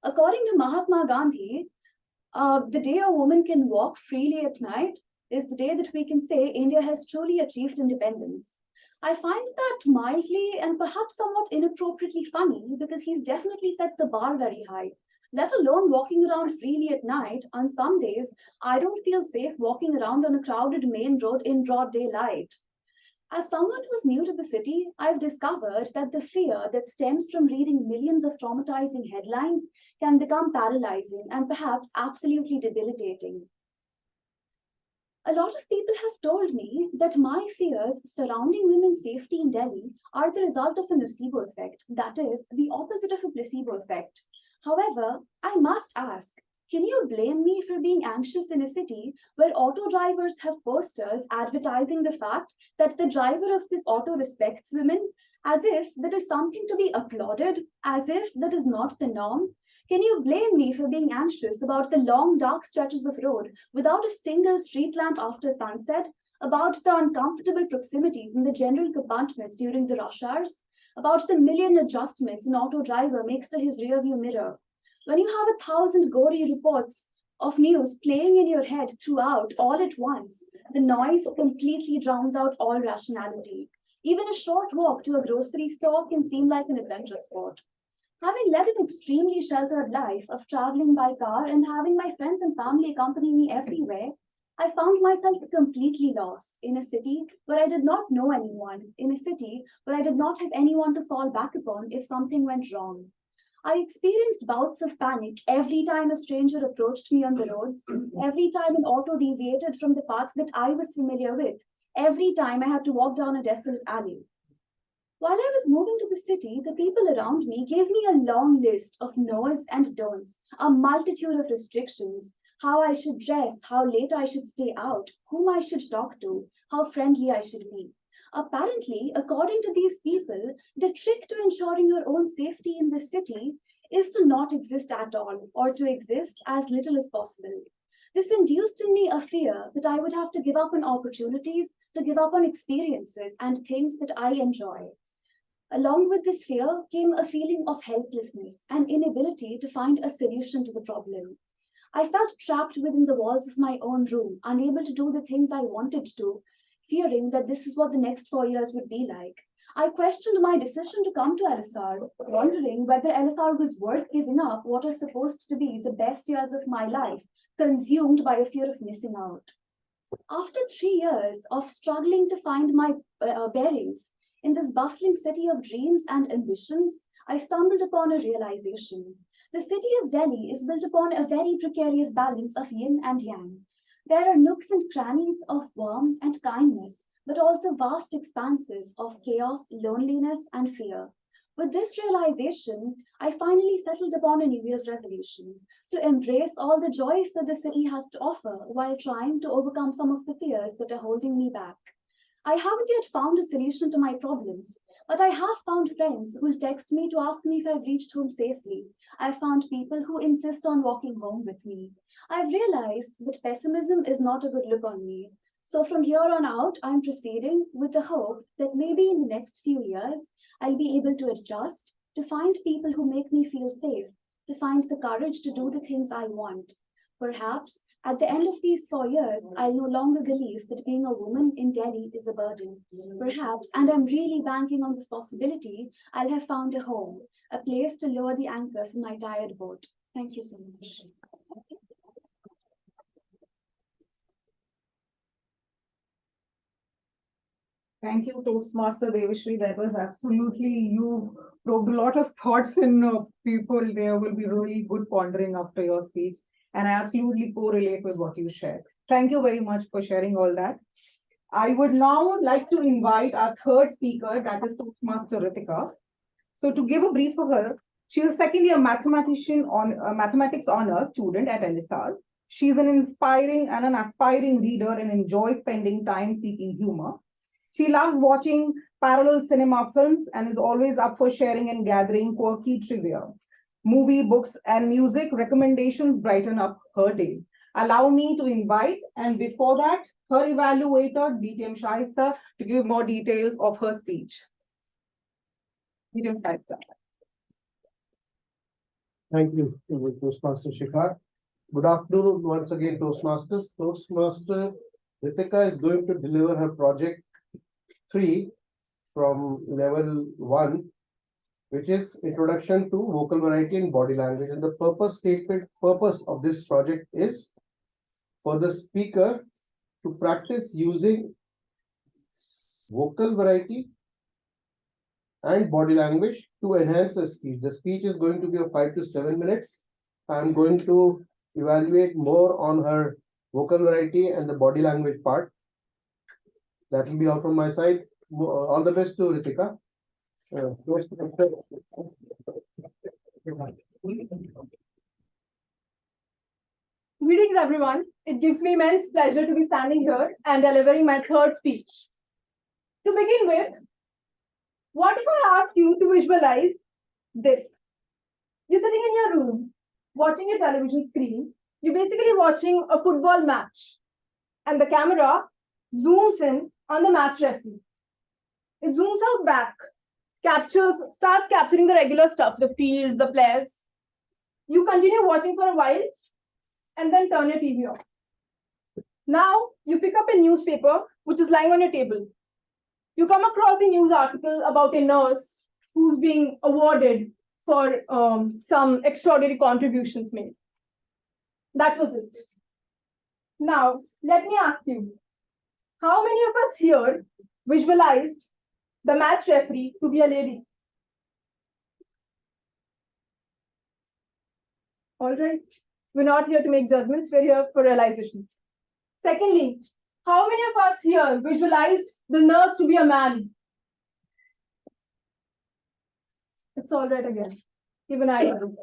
According to Mahatma Gandhi, the day a woman can walk freely at night is the day that we can say India has truly achieved independence. I find that mildly and perhaps somewhat inappropriately funny because he's definitely set the bar very high. Let alone walking around freely at night, on some days, I don't feel safe walking around on a crowded main road in broad daylight. As someone who's new to the city, I've discovered that the fear that stems from reading millions of traumatizing headlines can become paralyzing and perhaps absolutely debilitating. A lot of people have told me that my fears surrounding women's safety in Delhi are the result of a nocebo effect, that is, the opposite of a placebo effect. However, I must ask, can you blame me for being anxious in a city where auto drivers have posters advertising the fact that the driver of this auto respects women, as if that is something to be applauded, as if that is not the norm? Can you blame me for being anxious about the long dark stretches of road without a single street lamp after sunset, about the uncomfortable proximities in the general compartments during the rush hours, about the million adjustments an auto driver makes to his rearview mirror? When you have 1,000 gory reports of news playing in your head throughout all at once, the noise completely drowns out all rationality. Even a short walk to a grocery store can seem like an adventure sport. Having led an extremely sheltered life of traveling by car and having my friends and family accompany me everywhere, I found myself completely lost in a city where I did not know anyone, in a city where I did not have anyone to fall back upon if something went wrong. I experienced bouts of panic every time a stranger approached me on the roads, every time an auto deviated from the path that I was familiar with, every time I had to walk down a desolate alley. While I was moving to the city, the people around me gave me a long list of no's and don'ts, a multitude of restrictions, how I should dress, how late I should stay out, whom I should talk to, how friendly I should be. Apparently, according to these people, the trick to ensuring your own safety in the city is to not exist at all, or to exist as little as possible. This induced in me a fear that I would have to give up on opportunities, to give up on experiences and things that I enjoy. Along with this fear came a feeling of helplessness and inability to find a solution to the problem. I felt trapped within the walls of my own room, unable to do the things I wanted to, fearing that this is what the next 4 years would be like. I questioned my decision to come to LSR, wondering whether LSR was worth giving up what is supposed to be the best years of my life, consumed by a fear of missing out. After 3 years of struggling to find my bearings in this bustling city of dreams and ambitions, I stumbled upon a realization. The city of Delhi is built upon a very precarious balance of yin and yang. There are nooks and crannies of warmth and kindness, but also vast expanses of chaos, loneliness, and fear. With this realization, I finally settled upon a New Year's resolution to embrace all the joys that the city has to offer while trying to overcome some of the fears that are holding me back. I haven't yet found a solution to my problems, but I have found friends who will text me to ask me if I've reached home safely. I've found people who insist on walking home with me. I've realized that pessimism is not a good look on me. So from here on out, I'm proceeding with the hope that maybe in the next few years, I'll be able to adjust, to find people who make me feel safe, to find the courage to do the things I want. Perhaps at the end of these 4 years, I'll no longer believe that being a woman in Delhi is a burden. Perhaps, and I'm really banking on this possibility, I'll have found a home, a place to lower the anchor for my tired boat. Thank you so much. Thank you, Toastmaster Devashri. That was absolutely, you proved a lot of thoughts in people. There will be really good pondering after your speech. And I absolutely correlate with what you shared. Thank you very much for sharing all that. I would now like to invite our third speaker, that is Toastmaster Ritika. So to give a brief of her, she is a second year mathematics honor student at LSR. She is an inspiring and an aspiring reader and enjoys spending time seeking humor. She loves watching parallel cinema films and is always up for sharing and gathering quirky trivia. Movie, books, and music recommendations brighten up her day. Allow me to invite, and before that, her evaluator, DTM Shaista, to give more details of her speech. DTM Shaista. Thank you, Toastmaster Shikhar. Good afternoon once again, Toastmasters. Toastmaster Ritika is going to deliver her project 3 from level 1, which is Introduction to Vocal Variety and Body Language. And the purpose of this project is for the speaker to practice using vocal variety and body language to enhance the speech. The speech is going to be of 5 to 7 minutes. I'm going to evaluate more on her vocal variety and the body language part. That will be all from my side. All the best to Ritika. Greetings, everyone. It gives me immense pleasure to be standing here and delivering my third speech. To begin with, what if I ask you to visualize this? You're sitting in your room, watching your television screen. You're basically watching a football match, and the camera zooms in on the match referee. It zooms out back, starts capturing the regular stuff, the field, the players. You continue watching for a while, and then turn your TV off. Now, you pick up a newspaper, which is lying on your table. You come across a news article about a nurse who's being awarded for some extraordinary contributions made. That was it. Now, let me ask you, how many of us here visualized the match referee to be a lady? All right. We're not here to make judgments, we're here for realizations. Secondly, how many of us here visualized the nurse to be a man? It's all right again. Even I do.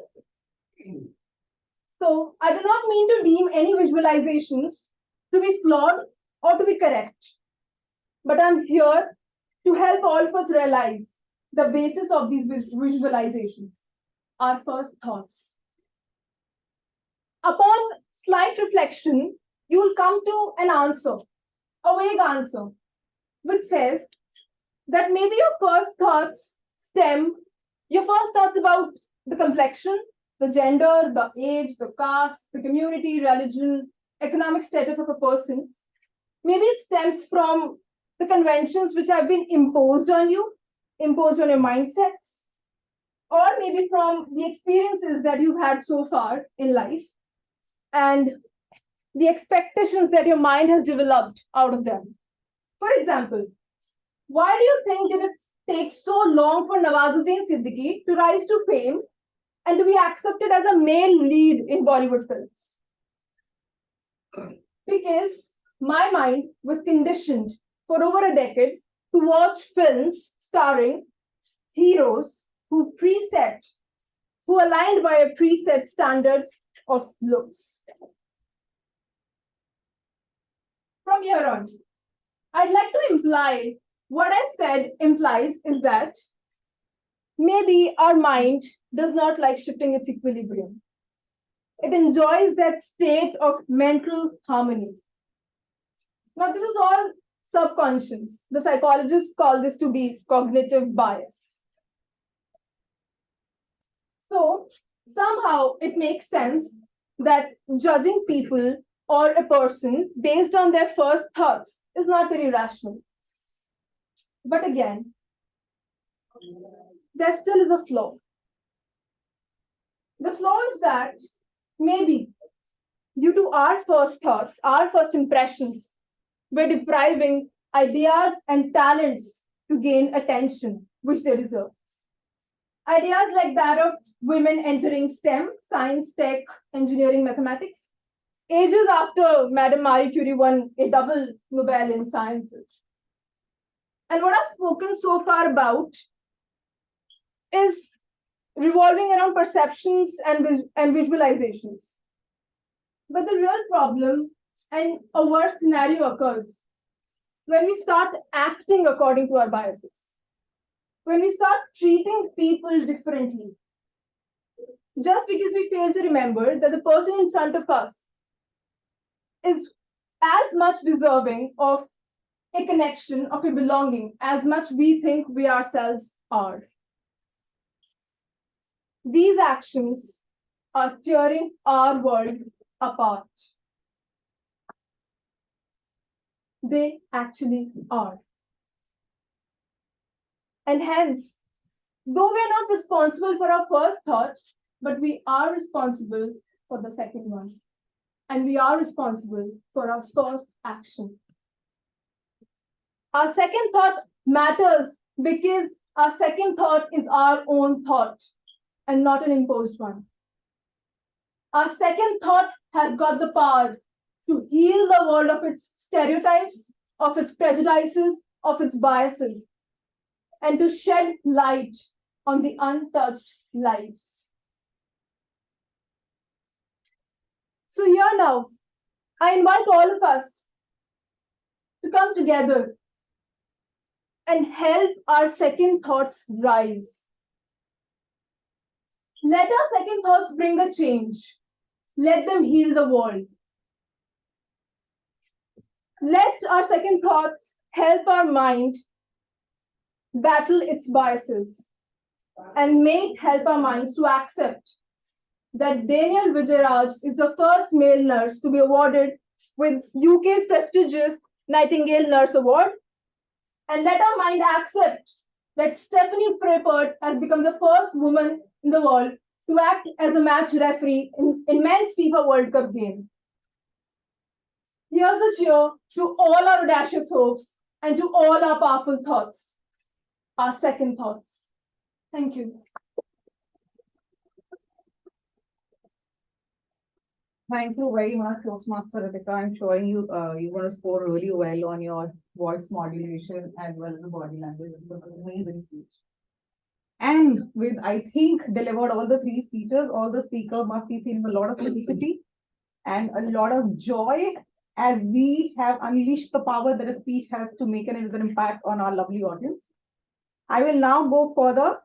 So I do not mean to deem any visualizations to be flawed or to be correct. But I'm here to help all of us realize the basis of these visualizations, our first thoughts. Upon slight reflection, you will come to an answer, a vague answer, which says that maybe your first thoughts about the complexion, the gender, the age, the caste, the community, religion, economic status of a person. Maybe it stems from the conventions which have been imposed on you, imposed on your mindsets, or maybe from the experiences that you've had so far in life and the expectations that your mind has developed out of them. For example, why do you think did it take so long for Nawazuddin Siddiqui to rise to fame and to be accepted as a male lead in Bollywood films? Because my mind was conditioned for over a decade to watch films starring heroes who aligned by a preset standard of looks. From here on, I'd like to imply what I've said implies is that maybe our mind does not like shifting its equilibrium. It enjoys that state of mental harmony. Now, this is all subconscious. The psychologists call this to be cognitive bias. So, somehow it makes sense that judging people or a person based on their first thoughts is not very rational. But again, there still is a flaw. The flaw is that maybe due to our first thoughts, our first impressions, we're depriving ideas and talents to gain attention, which they deserve. Ideas like that of women entering STEM, science, tech, engineering, mathematics, ages after Madame Marie Curie won a double Nobel in sciences. And what I've spoken so far about is revolving around perceptions and visualizations. But the real problem and a worse scenario occurs when we start acting according to our biases, when we start treating people differently, just because we fail to remember that the person in front of us is as much deserving of a connection, of a belonging, as much we think we ourselves are. These actions are tearing our world apart. They actually are. And hence, though we are not responsible for our first thought, but we are responsible for the second one. And we are responsible for our first action. Our second thought matters because our second thought is our own thought and not an imposed one. Our second thought has got the power to heal the world of its stereotypes, of its prejudices, of its biases, and to shed light on the untouched lives. So here now, I invite all of us to come together and help our second thoughts rise. Let our second thoughts bring a change. Let them heal the world. Let our second thoughts help our mind battle its biases and help our minds to accept that Daniel Vijayaraj is the first male nurse to be awarded with UK's prestigious Nightingale Nurse Award. And let our mind accept that Stephanie Frappert has become the first woman in the world to act as a match referee in men's FIFA World Cup game. Here's a cheer to all our audacious hopes and to all our powerful thoughts, our second thoughts. Thank you. Thank you very much, Toastmaster Ritika. I'm sure you're going to score really well on your voice modulation as well as the body language. It's an amazing speech. And with, I think, delivered all the three speeches, all the speaker must be feeling a lot of felicity and a lot of joy as we have unleashed the power that a speech has to make an impact on our lovely audience. I will now go further.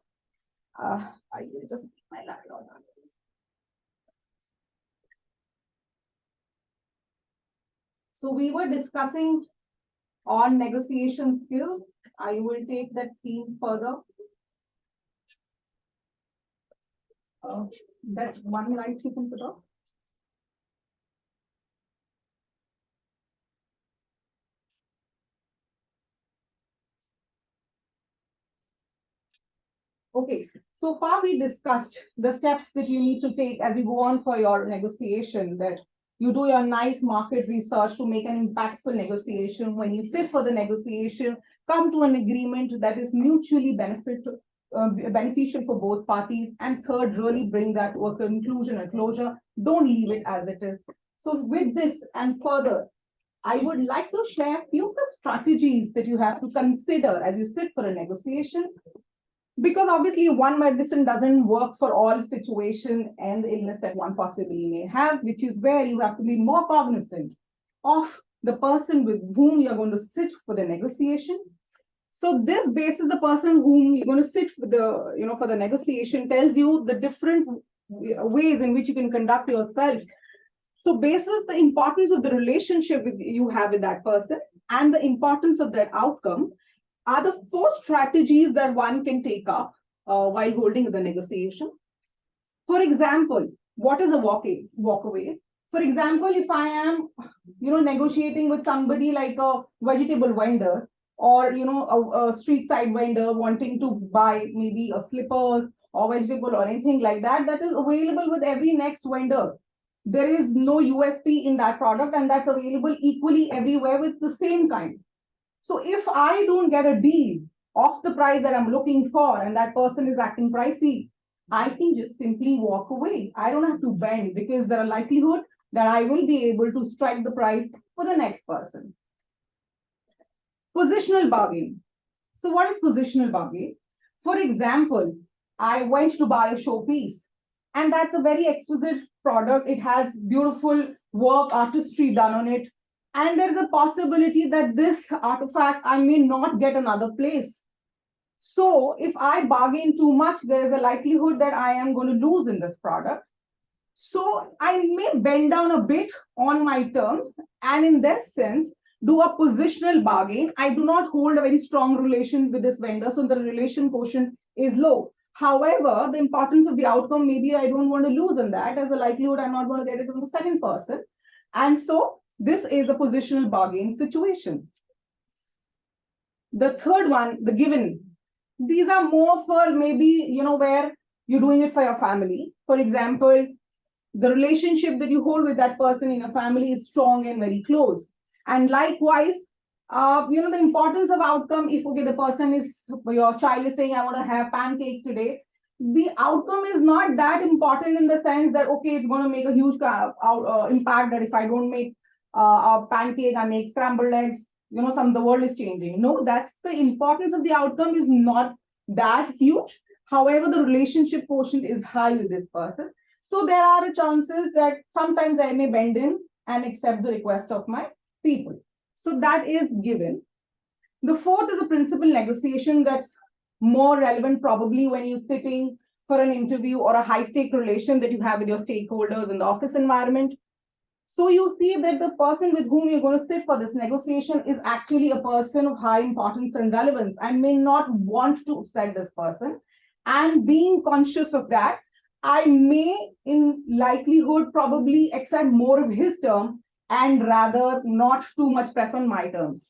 I will just keep my laptop on. So we were discussing on negotiation skills. I will take that theme further. That one light you can put off. Okay, so far we discussed the steps that you need to take as you go on for your negotiation, that you do your nice market research to make an impactful negotiation. When you sit for the negotiation, come to an agreement that is mutually beneficial for both parties. And third, really bring that to a conclusion, a closure. Don't leave it as it is. So with this and further, I would like to share a few of the strategies that you have to consider as you sit for a negotiation. Because obviously one medicine doesn't work for all situation and illness that one possibly may have, which is where you have to be more cognizant of the person with whom you're going to sit for the negotiation. So this basis, the person whom you're going to sit for the, for the negotiation tells you the different ways in which you can conduct yourself. So basis the importance of the relationship you have with that person and the importance of that outcome are the 4 strategies that one can take up while holding the negotiation. For example, what is a walk away? For example, if I am, negotiating with somebody like a vegetable vendor or, a street side vendor wanting to buy maybe a slippers or vegetable or anything like that, that is available with every next vendor. There is no USP in that product and that's available equally everywhere with the same kind. So if I don't get a deal of the price that I'm looking for and that person is acting pricey, I can just simply walk away. I don't have to bend because there are likelihood that I will be able to strike the price for the next person. Positional bargain. So what is positional bargain? For example, I went to buy a showpiece and that's a very exquisite product. It has beautiful work, artistry done on it. And there is a possibility that this artifact I may not get another place. So if I bargain too much, there is a likelihood that I am going to lose in this product. So I may bend down a bit on my terms and in this sense, do a positional bargain. I do not hold a very strong relation with this vendor, so the relation quotient is low. However, the importance of the outcome, maybe I don't want to lose on that. As a likelihood, I'm not going to get it from the second person. And so this is a positional bargaining situation. The third one, the given. These are more for maybe, where you're doing it for your family. For example, the relationship that you hold with that person in a family is strong and very close. And likewise, the importance of outcome, if okay, the person is, your child is saying, I want to have pancakes today. The outcome is not that important in the sense that, okay, it's going to make a huge impact that if I don't make a pancake, I make scrambled eggs, the world is changing. No, that's the importance of the outcome is not that huge. However, the relationship quotient is high with this person. So there are chances that sometimes I may bend in and accept the request of my people. So that is given. The fourth is a principal negotiation that's more relevant probably when you're sitting for an interview or a high stake relation that you have with your stakeholders in the office environment. So you see that the person with whom you're going to sit for this negotiation is actually a person of high importance and relevance. I may not want to upset this person. And being conscious of that, I may, in likelihood, probably accept more of his term and rather not too much press on my terms.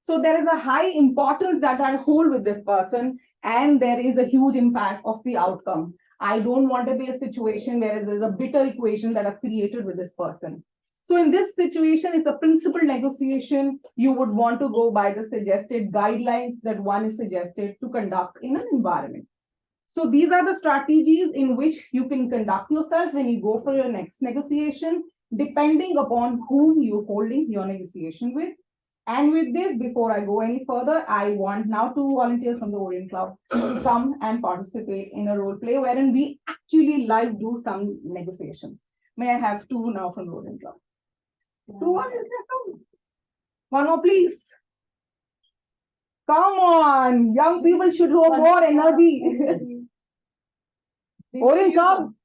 So there is a high importance that I hold with this person, and there is a huge impact of the outcome. I don't want to be a situation where there's a bitter equation that I've created with this person. So in this situation, it's a principal negotiation. You would want to go by the suggested guidelines that one is suggested to conduct in an environment. So these are the strategies in which you can conduct yourself when you go for your next negotiation, depending upon whom you're holding your negotiation with. And with this, before I go any further, I want now two volunteers from the Orient Club to come and participate in a role play wherein we actually live do some negotiations. May I have two now from the Orient Club? Two volunteers, come. One more, please. Come on, young people should have more energy. Orient, come.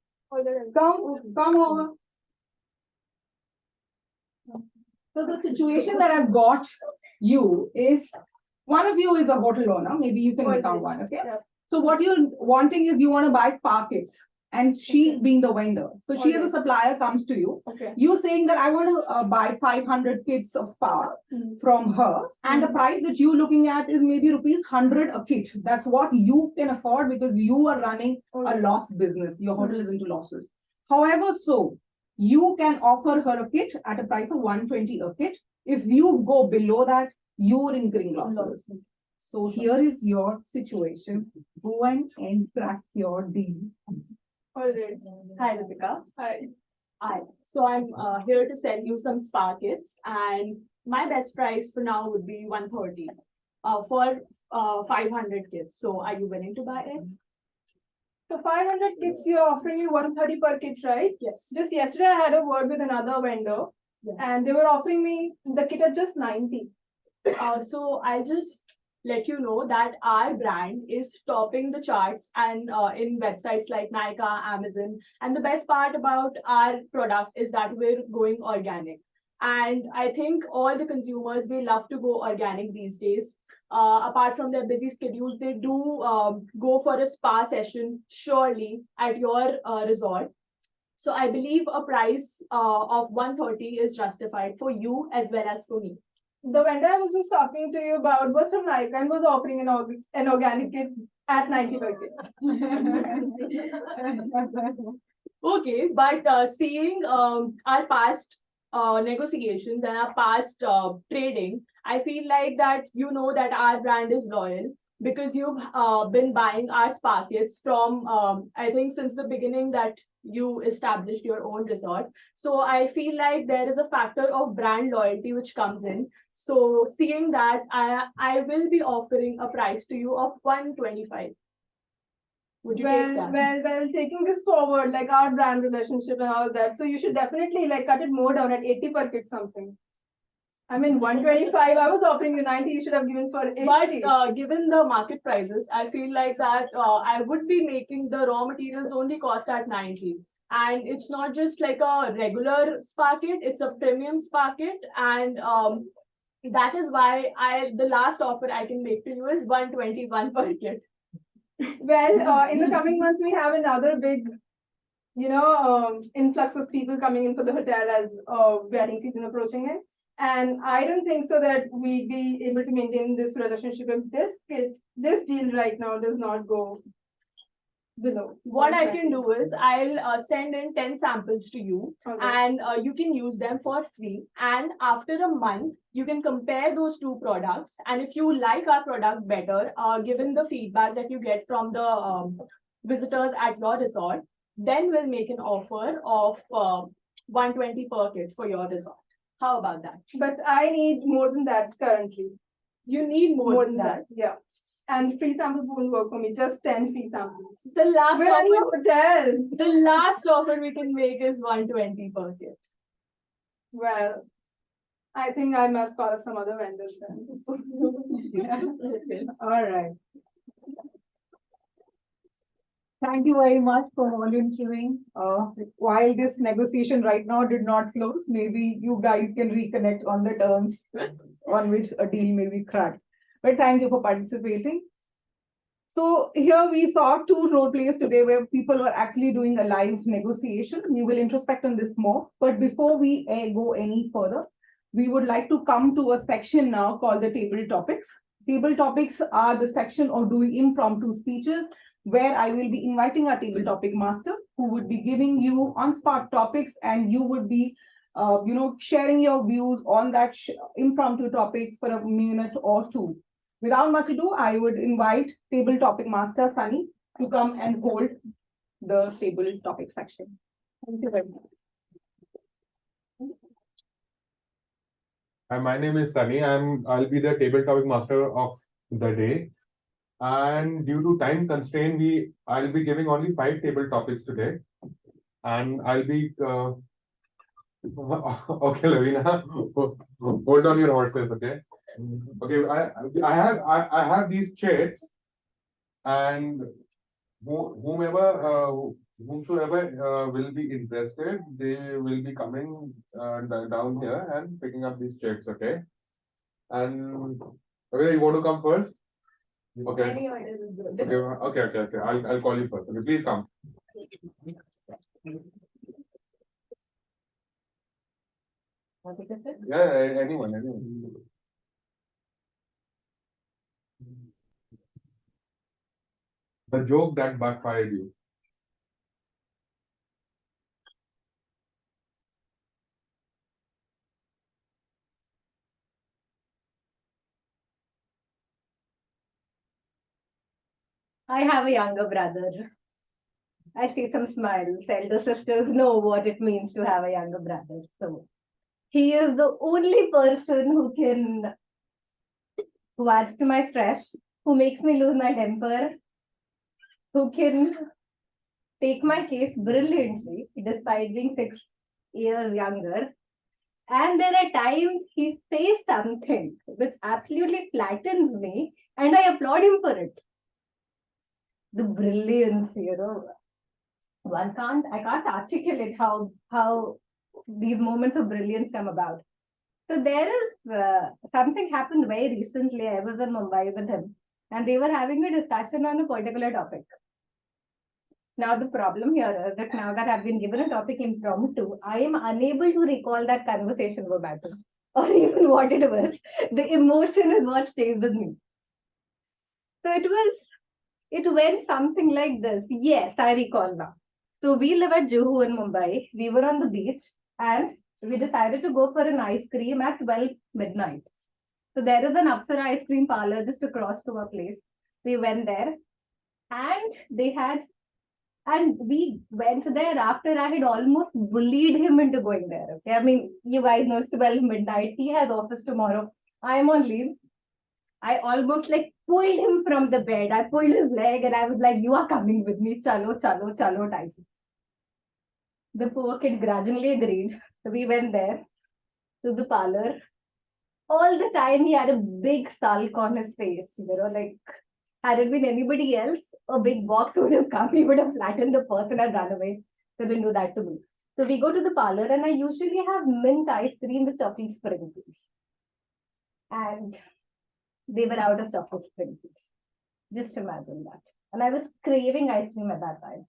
Come over. So the situation that I've got you is, one of you is a hotel owner. Maybe you can become one, okay? Yeah. So what you're wanting is you want to buy spa kits, and she being the vendor. So she as a supplier comes to you. Okay. You saying that I want to buy 500 kits of spa from her, and the price that you're looking at is maybe rupees 100 a kit. That's what you can afford because you are running a loss business. Your hotel is into losses. However, so you can offer her a kit at a price of 120 a kit. If you go below that, you're incurring losses. So here is your situation. Go and track your deal. Alright. Hi, Ritika. Hi. Hi. So I'm here to sell you some spa kits, and my best price for now would be 130 for 500 kits. So are you willing to buy it? So 500 kits, you're offering me 130 per kit, right? Yes. Just yesterday, I had a word with another vendor, and they were offering me the kit at just 90. So I'll just let you know that our brand is topping the charts and in websites like Nykaa, Amazon. And the best part about our product is that we're going organic. And I think all the consumers, they love to go organic these days. Apart from their busy schedules, they do go for a spa session surely at your resort. So I believe a price of 130 is justified for you as well as for me. The vendor I was just talking to you about was from Nike and was offering an organic kit at 90 per kit. Okay, but seeing our past negotiations and our past trading, I feel like that you know that our brand is loyal because you've been buying our spa kits from I think since the beginning that you established your own resort. So I feel like there is a factor of brand loyalty which comes in. So seeing that, I will be offering a price to you of 125. Would you take that? Well, taking this forward, like our brand relationship and all that, so you should definitely like cut it more down at 80 per kit something. I mean, 125, I was offering you 90, you should have given for 80. But given the market prices, I feel like that I would be making the raw materials only cost at 90. And it's not just like a regular spa kit, it's a premium spa kit. And that is why the last offer I can make to you is 121 per kit. Well, in the coming months, we have another big, influx of people coming in for the hotel as wedding season approaching it. And I don't think so that we'd be able to maintain this relationship if this deal right now does not go below. What I can do is I'll send in 10 samples to you, Okay. and you can use them for free. And after a month, you can compare those two products. And if you like our product better, given the feedback that you get from the visitors at your resort, then we'll make an offer of 120 per kit for your resort. How about that? But I need more than that currently. You need more than that. Yeah. And free samples won't work for me. Just 10 free samples. The last We're running a offer, hotel. the last offer we can make is 120 per kit. Well, I think I must call up some other vendors then. All right. Thank you very much for volunteering. While this negotiation right now did not close, maybe you guys can reconnect on the terms on which a deal may be cracked. But thank you for participating. So here we saw two role plays today where people were actually doing a live negotiation. We will introspect on this more. But before we go any further, we would like to come to a section now called the table topics. Table topics are the section of doing impromptu speeches where I will be inviting our table topic master who would be giving you on-spot topics and you would be sharing your views on that impromptu topic for a minute or two. Without much ado, I would invite table topic master Sunny to come and hold the table topic section. Thank you very much. Hi, my name is Sunny. I'll be the table topic master of the day. And due to time constraint, I'll be giving only 5 table topics today. And I'll be okay, Lavina, hold on your horses, okay? Okay, I have these chairs, and whomsoever will be interested, they will be coming down here and picking up these checks, okay? And okay, you want to come first? Okay. Any order is good. Okay. I'll call you first. Okay, please come. Yeah, anyone. The joke that backfired you. I have a younger brother. I see some smiles. Elder sisters know what it means to have a younger brother. So he is the only person who adds to my stress, who makes me lose my temper, who can take my case brilliantly despite being 6 years younger. And there are times he says something which absolutely flattens me, and I applaud him for it. The brilliance, I can't articulate how these moments of brilliance come about. So there is something happened very recently. I was in Mumbai with him, and they were having a discussion on a particular topic. Now the problem here is that now that I've been given a topic impromptu, I am unable to recall that conversation verbatim or even what it was. The emotion is what stays with me. So it went something like this. Yes, I recall now. So we live at Juhu in Mumbai. We were on the beach and we decided to go for an ice cream at 12 midnight. So there is an Apsara ice cream parlor just across to our place. We went there and we went there after I had almost bullied him into going there. Okay, I mean, you guys know it's 12 midnight. He has office tomorrow. I am on leave. I almost pulled him from the bed. I pulled his leg and I was like, you are coming with me. Chalo, Tyson. The poor kid grudgingly agreed. So we went there to the parlor. All the time he had a big sulk on his face. Had it been anybody else, a big box would have come. He would have flattened the person and run away. So didn't do that to me. So we go to the parlor and I usually have mint ice cream with chocolate sprinkles. And they were out of chocolate sprinkles. Just imagine that. and I was craving ice cream at that time.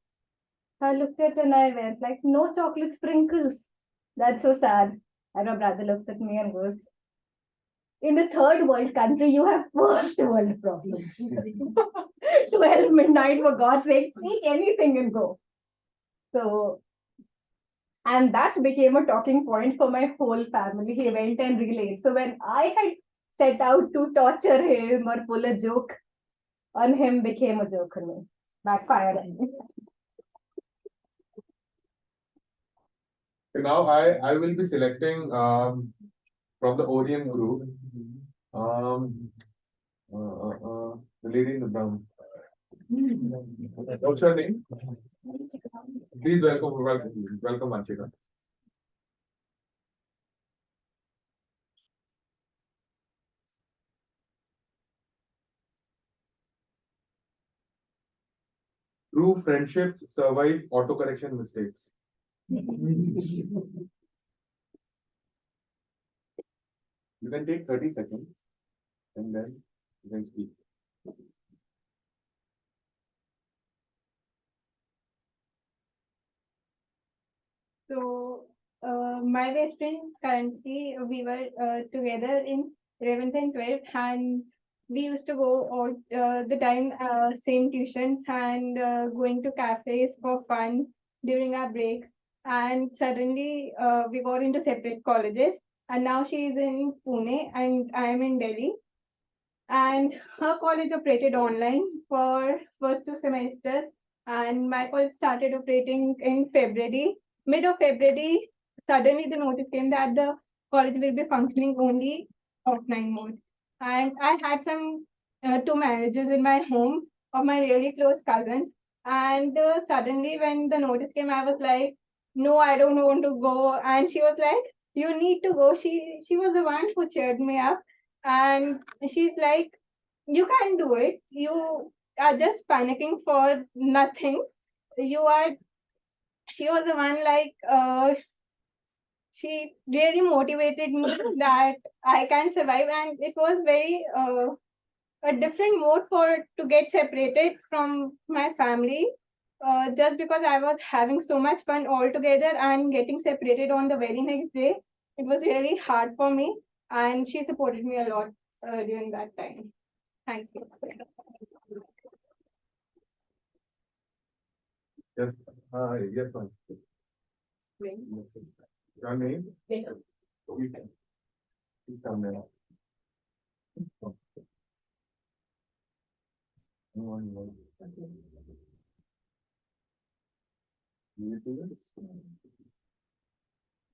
So I looked at it and I went like, no chocolate sprinkles. That's so sad. And my brother looks at me and goes, in the third world country, you have first world problems. 12 midnight, for God's sake, take anything and go. So, and that became a talking point for my whole family. He went and relayed. So when I had set out to torture him or pull a joke on him, became a joke on me. Backfired on me. Now I will be selecting from the Orient group the lady in the brown. What's her name? Please welcome Anshika. True friendships survive autocorrection mistakes. You can take 30 seconds and then you can speak. So, my best friend currently, we were together in 11th and 12th, and we used to go out the time, same tuitions and going to cafes for fun during our breaks. And suddenly, we got into separate colleges, and now she is in Pune and I am in Delhi. And her college operated online for first two semesters, and my college started operating in February. Mid of February, suddenly the notice came that the college will be functioning only offline mode. And I had some two marriages in my home of my really close cousins. And suddenly, when the notice came, I was like, "No, I don't want to go." And she was like, "You need to go." She was the one who cheered me up, and she's like, "You can do it. You are just panicking for nothing. You are." She was the one like, she really motivated me that I can survive, and it was very a different mode for to get separated from my family. Just because I was having so much fun all together and getting separated on the very next day, it was really hard for me, and she supported me a lot during that time. Thank you. Yes, yes, ma'am. Your name? Please come there.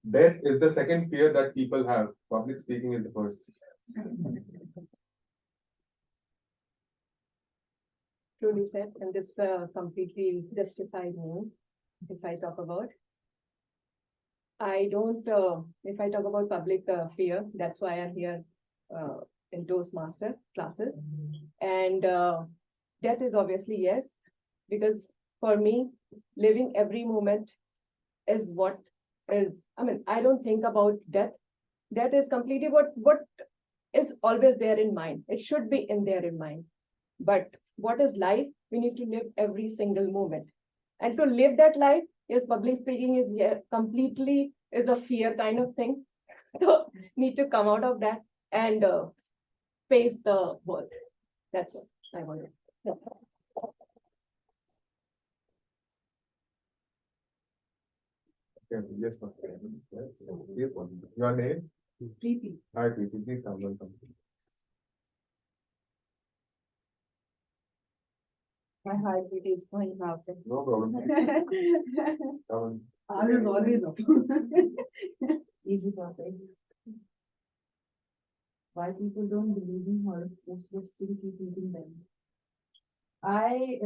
Death is the second fear that people have. Public speaking is the first. Truly said, and this completely justified me. If I talk about, I don't. If I talk about public fear, that's why I'm here in Toastmaster classes. And death is obviously yes, because for me, living every moment is what is. I mean, I don't think about death. Death is completely what is always there in mind. It should be in there in mind. But what is life? We need to live every single moment. And to live that life, yes, public speaking is completely is a fear kind of thing. So need to come out of that and face the world. That's what I wanted. Yes, ma'am. Yes, ma'am. Your name? Preeti. Hi, Preeti. Please come. Welcome. My heart beat is going out. No problem. Come on. I was always up. Easy topic. Why people don't believe in horoscopes but still keep reading them? I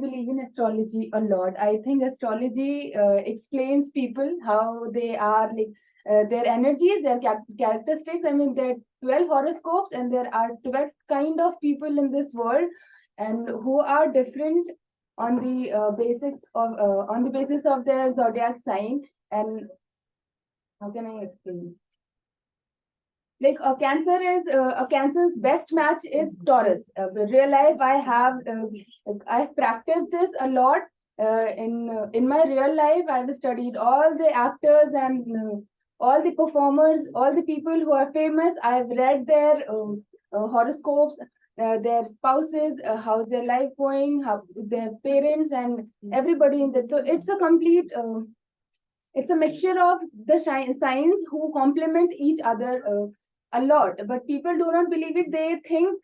believe in astrology a lot. I think astrology explains people how they are, like their energies, their characteristics. I mean, there are 12 horoscopes, and there are 12 kind of people in this world, and who are different on the on the basis of their zodiac sign. And how can I explain? Like a cancer's best match is Taurus. In real life, I've practiced this a lot. In my real life, I've studied all the actors and all the performers, all the people who are famous. I've read their horoscopes, their spouses, how's their life going, how their parents, and everybody in the. So it's a complete. It's a mixture of the signs who complement each other a lot, but people do not believe it. They think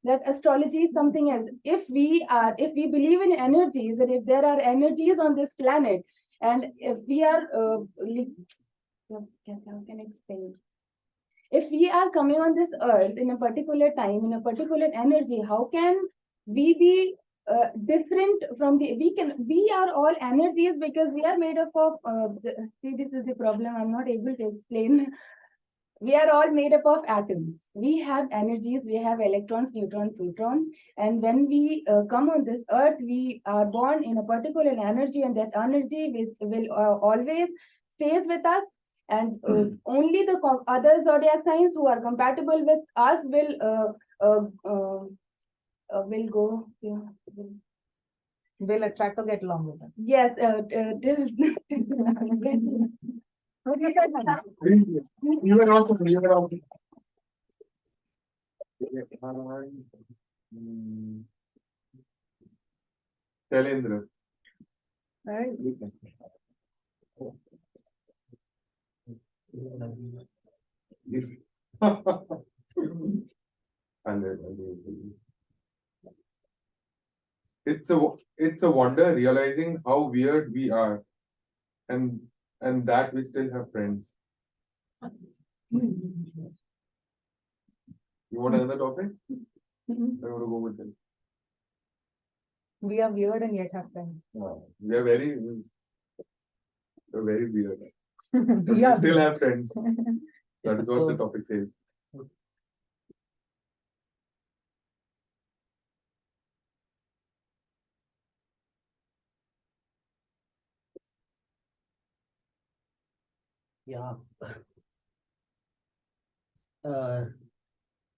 that astrology is something else. If we believe in energies, and if there are energies on this planet, and if we are how can I explain? If we are coming on this earth in a particular time, in a particular energy, how can we be different from we are all energies, because we are made up of see, this is the problem, I'm not able to explain. We are all made up of atoms. We have energies, we have electrons, neutrons, protons, and when we come on this earth, we are born in a particular energy, and that energy will always stays with us. And only the other zodiac signs who are compatible with us will go. Yeah, Will attract or get along with them. yes. You were also, you were also. Shailendra. Right. Yes. It's a wonder realizing how weird we are, and that we still have friends. You want another topic? I want to go with it. We are weird and yet have friends. We are very weird. But We we are still have friends. That is what the topic says. Yeah.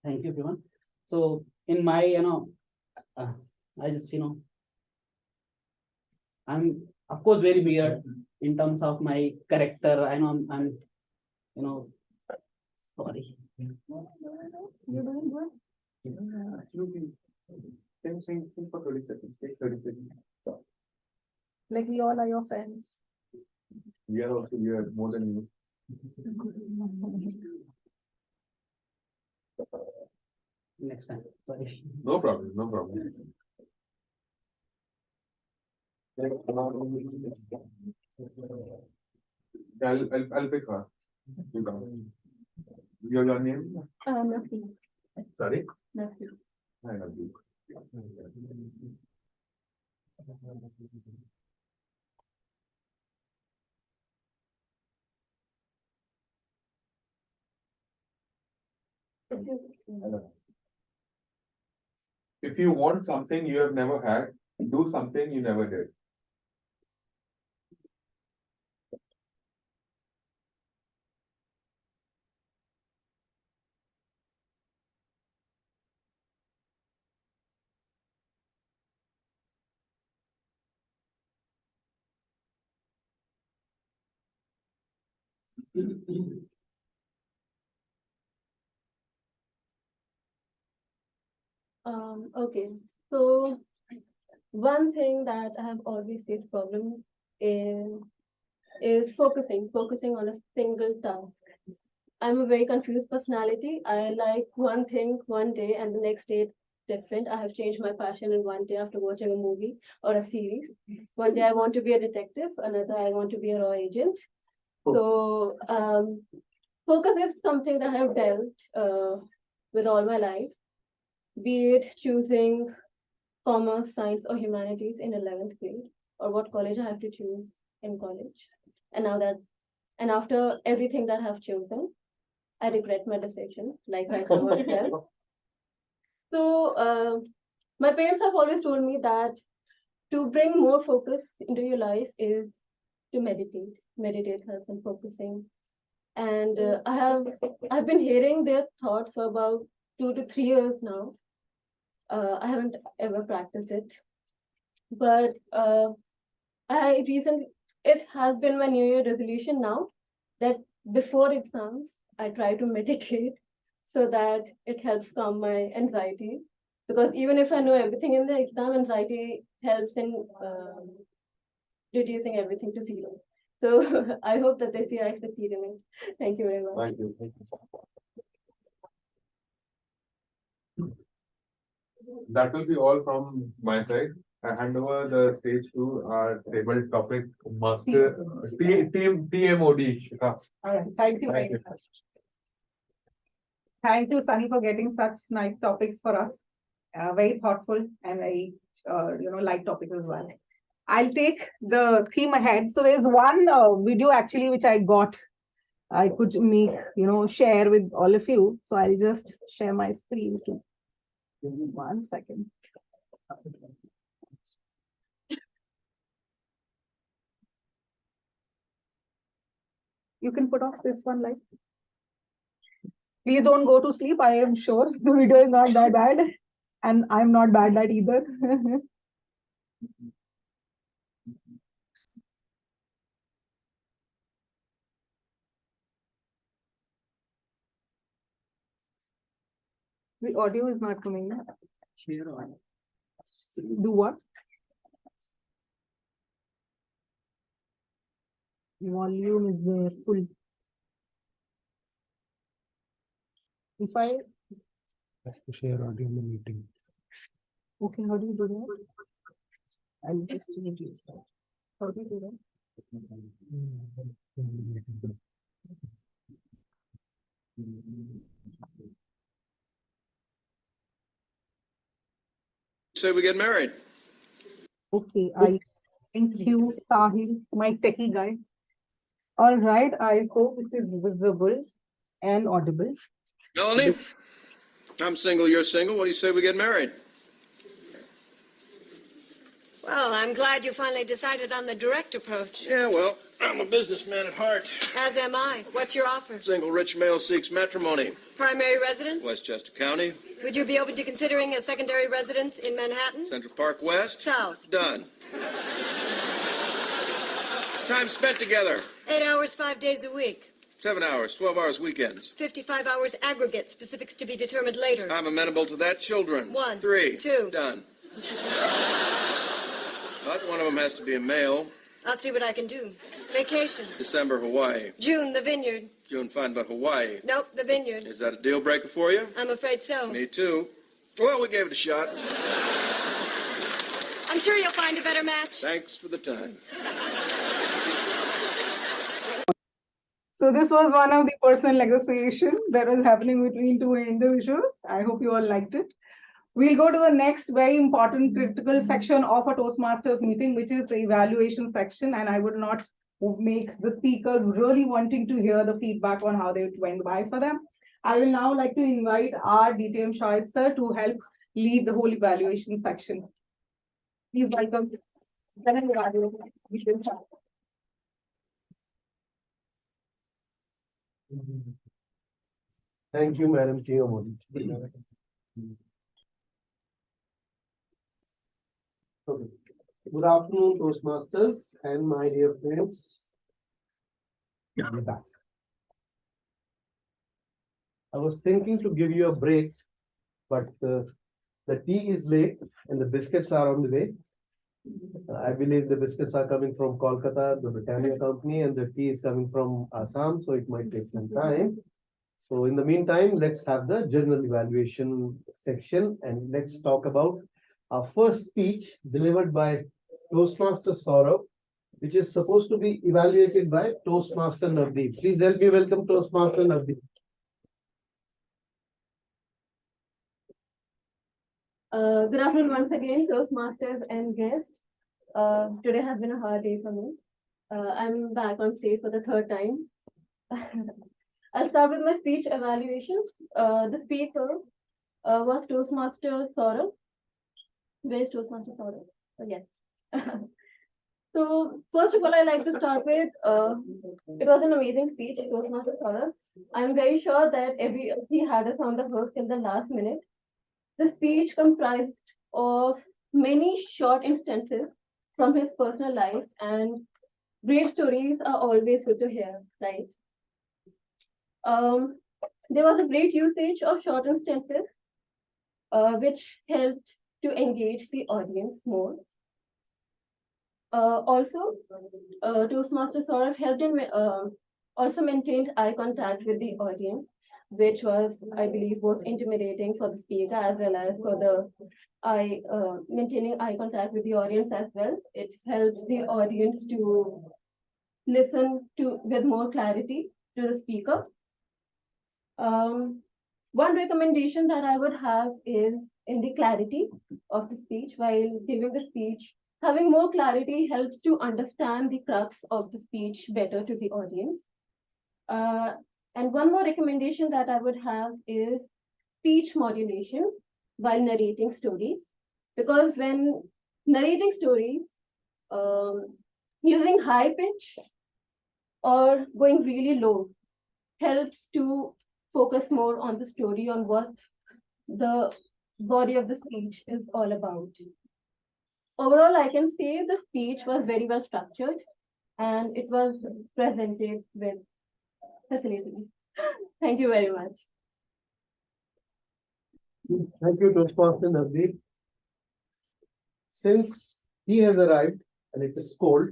Thank you, everyone. So in my, I just, I'm of course very weird in terms of my character. I know I'm sorry. You're doing good. Absolutely. Think for 30 seconds. Take 30 seconds. Like we all are your friends. We are also weird, more than you. Next time. Sorry. No problem, no problem. I'll pick her. You come. Your name? Nothing. Sorry? Nothing. I love you. If you want something you have never had, do something you never did. Okay, so one thing that I have always faced problem is focusing on a single task. I'm a very confused personality. I like one thing one day and the next day it's different. I have changed my passion in one day after watching a movie or a series. One day I want to be a detective, another I want to be a raw agent. So focus is something that I have dealt with all my life, be it choosing commerce, science, or humanities in 11th grade, or what college I have to choose in college. And now that, and after everything that I have chosen, I regret my decision, like right now as well. So my parents have always told me that to bring more focus into your life is to meditate. Meditate helps in focusing. and I've been hearing their thoughts for about 2 to 3 years now. I haven't ever practiced it, but it has been my New Year resolution now that before exams I try to meditate so that it helps calm my anxiety. Because even if I know everything in the exam, anxiety helps in reducing everything to zero. So I hope that this year I succeed in it. Thank you very much. Thank you. That will be all from my side. I hand over the stage to our table topic master, team TMOD. Shikha. All right, thank you very Thank you. much. Thank you, Sunny, for getting such nice topics for us. Very thoughtful and very, light topics as well. I'll take the theme ahead. So there's one video actually which I got. I could make, share with all of you. So I'll just share my screen too. Give me 1 second. You can put off this one, like. Please don't go to sleep. I am sure the video is not that bad. And I'm not bad at either. The audio is not coming. Share on. Do what? Volume is there full. If I Have to share audio in the meeting. okay, how do you do that? I'll just change this. How do you do that? Say we get married. Okay, I thank you, Sahil, my techie guy. All right, I hope it is visible and audible. Melanie, I'm single, you're single. What do you say we get married? Well, I'm glad you finally decided on the direct approach. Yeah, well, I'm a businessman at heart. As am I. What's your offer? Single rich male seeks matrimony. Primary residence? Westchester County, Would you be open to considering a secondary residence in Manhattan? Central Park West. South. Done. Time spent together. 8 hours, 5 days a week. 7 hours, 12 hours weekends. 55 hours aggregate. Specifics to be determined later. I'm amenable to that. Children. 1. 3. 2. Done. But one of them has to be a male. I'll see what I can do. Vacations. December, Hawaii. June, the vineyard. June, fine, but Hawaii. Nope, the vineyard. Is that a deal breaker for you? I'm afraid so. Me too. Well, we gave it a shot. I'm sure you'll find a better match. Thanks for the time. So this was one of the personal negotiation that was happening between two individuals. I hope you all liked it. We'll go to the next very important critical section of a Toastmasters meeting, which is the evaluation section. And I would not make the speakers really wanting to hear the feedback on how they went by for them. I will now like to invite our DTM Shahid sir to help lead the whole evaluation section. Please welcome. Thank you, Madam TMOD. Okay. Good afternoon, Toastmasters and my dear friends. I'm back. I was thinking to give you a break, but the tea is late and the biscuits are on the way. I believe the biscuits are coming from Kolkata, the Britannia company, and the tea is coming from Assam, so it might take some time. So in the meantime, let's have the general evaluation section and let's talk about our first speech delivered by Toastmaster Saurabh, which is supposed to be evaluated by Toastmaster Navdeep. Please help me welcome Toastmaster Navdeep. Good afternoon once again, Toastmasters and guests. Today has been a hard day for me. I'm back on stage for the third time. I'll start with my speech evaluation. The speaker was Toastmaster Saurabh. Where is Toastmaster Saurabh? Oh, yes. So first of all, I like to start with It was an amazing speech, Toastmaster Saurabh. I'm very sure that he had us on the hook till the last minute. The speech comprised of many short instances from his personal life, and great stories are always good to hear, right? Um, there was a great usage of short instances, which helped to engage the audience more. Also, Toastmaster sort of helped in also maintained eye contact with the audience, which was, I believe, both intimidating for the speaker as well as for the maintaining eye contact with the audience as well. It helps the audience to listen to with more clarity to the speaker. One recommendation that I would have is in the clarity of the speech. While giving the speech, having more clarity helps to understand the crux of the speech better to the audience. Uh, and one more recommendation that I would have is speech modulation while narrating stories. Because when narrating stories, using high pitch or going really low helps to focus more on the story, on what the body of the speech is all about. Overall, I can say the speech was very well structured and it was presented with facility. Thank you very much. Thank you, Toastmaster Navdeep. Since he has arrived and it is cold,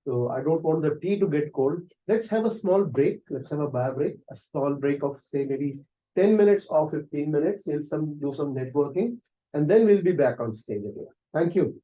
so I don't want the tea to get cold. Let's have a small break. Let's have a bar break, a small break of say maybe 10 minutes or 15 minutes. We'll do some networking, and then we'll be back on stage again. Thank you.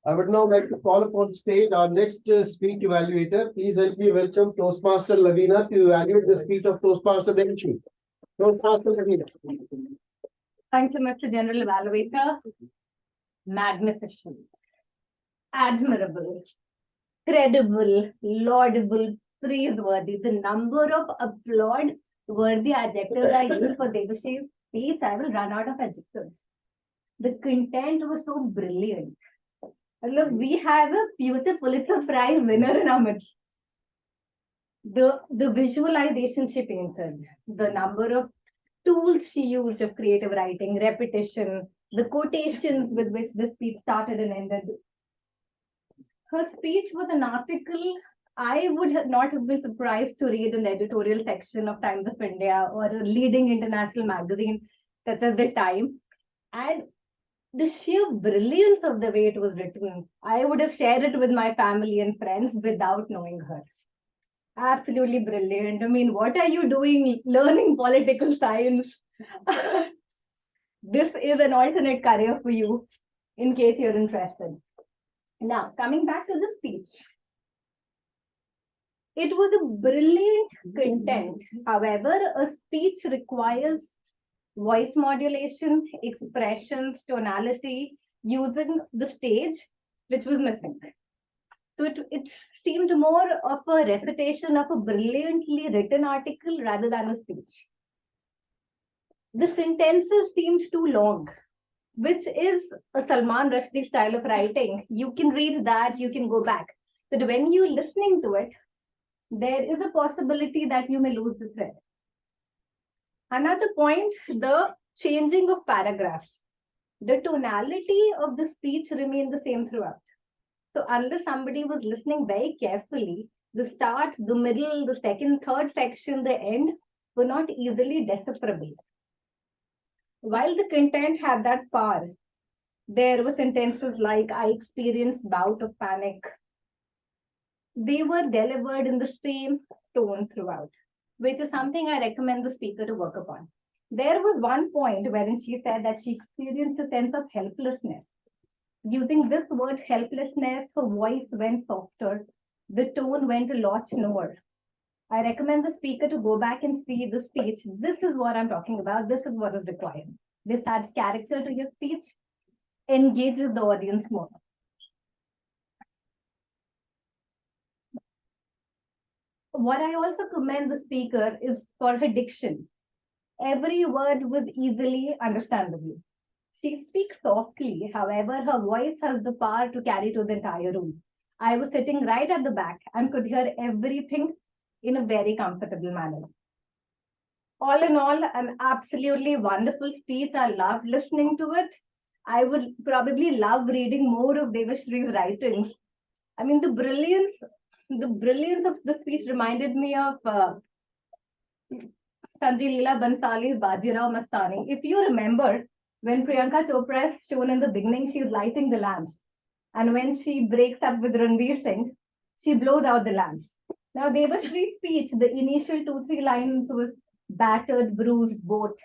I would now like to call upon stage our next speech evaluator. Please help me welcome Toastmaster Lavina to evaluate the speech of Toastmaster Devanshi. Toastmaster Lavina. Thank you, Mr. General Evaluator. Magnificent, admirable, credible, laudable, praiseworthy. The number of applaud-worthy adjectives I use for Devashi's speech, I will run out of adjectives. The content was so brilliant. Look, we have a future Pulitzer Prize winner in our midst. The visualization she painted, the number of tools she used of creative writing, repetition, the quotations with which the speech started and ended. Her speech was an article I would not have been surprised to read in the editorial section of Times of India or a leading international magazine such as The Time. And the sheer brilliance of the way it was written, I would have shared it with my family and friends without knowing her. Absolutely brilliant. I mean, what are you doing learning political science? This is an alternate career for you in case you're interested. Now, coming back to the speech. It was a brilliant content. However, a speech requires voice modulation, expressions, tonality, using the stage, which was missing. So it seemed more of a recitation of a brilliantly written article rather than a speech. The sentences seemed too long, which is a Salman Rushdie style of writing. You can read that, you can go back. But when you're listening to it, there is a possibility that you may lose the thread. Another point, the changing of paragraphs. The tonality of the speech remained the same throughout. So unless somebody was listening very carefully, the start, the middle, the second, third section, the end were not easily decipherable. While the content had that power, there were sentences like, I experienced bout of panic. They were delivered in the same tone throughout, which is something I recommend the speaker to work upon. There was one point wherein she said that she experienced a sense of helplessness. Using this word helplessness, her voice went softer, the tone went a lot slower. I recommend the speaker to go back and see the speech. This is what I'm talking about. This is what is required. This adds character to your speech, engages the audience more. What I also commend the speaker is for her diction. Every word was easily understandable. She speaks softly, however, her voice has the power to carry to the entire room. I was sitting right at the back and could hear everything in a very comfortable manner. All in all, an absolutely wonderful speech. I loved listening to it. I would probably love reading more of Devashree's writings. I mean, the brilliance of the speech reminded me of Sanjay Leela Bansali's Bajirao Mastani. If you remember, when Priyanka Chopra is shown in the beginning, she's lighting the lamps. And when she breaks up with Ranveer Singh, she blows out the lamps. Now, Devashree's speech, the initial 2-3 lines was battered, bruised boat.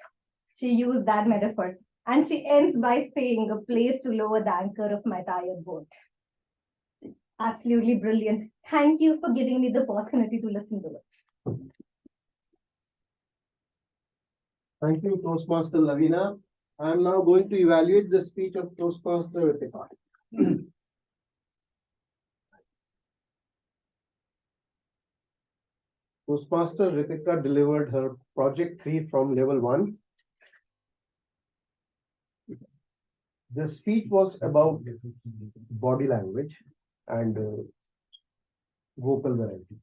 She used that metaphor. And she ends by saying, a place to lower the anchor of my tired boat. Absolutely brilliant. Thank you for giving me the opportunity to listen to it. Thank you, Toastmaster Lavina. I am now going to evaluate the speech of Toastmaster Ritika. Toastmaster Ritika delivered her Project 3 from level 1. The speech was about body language and vocal variety.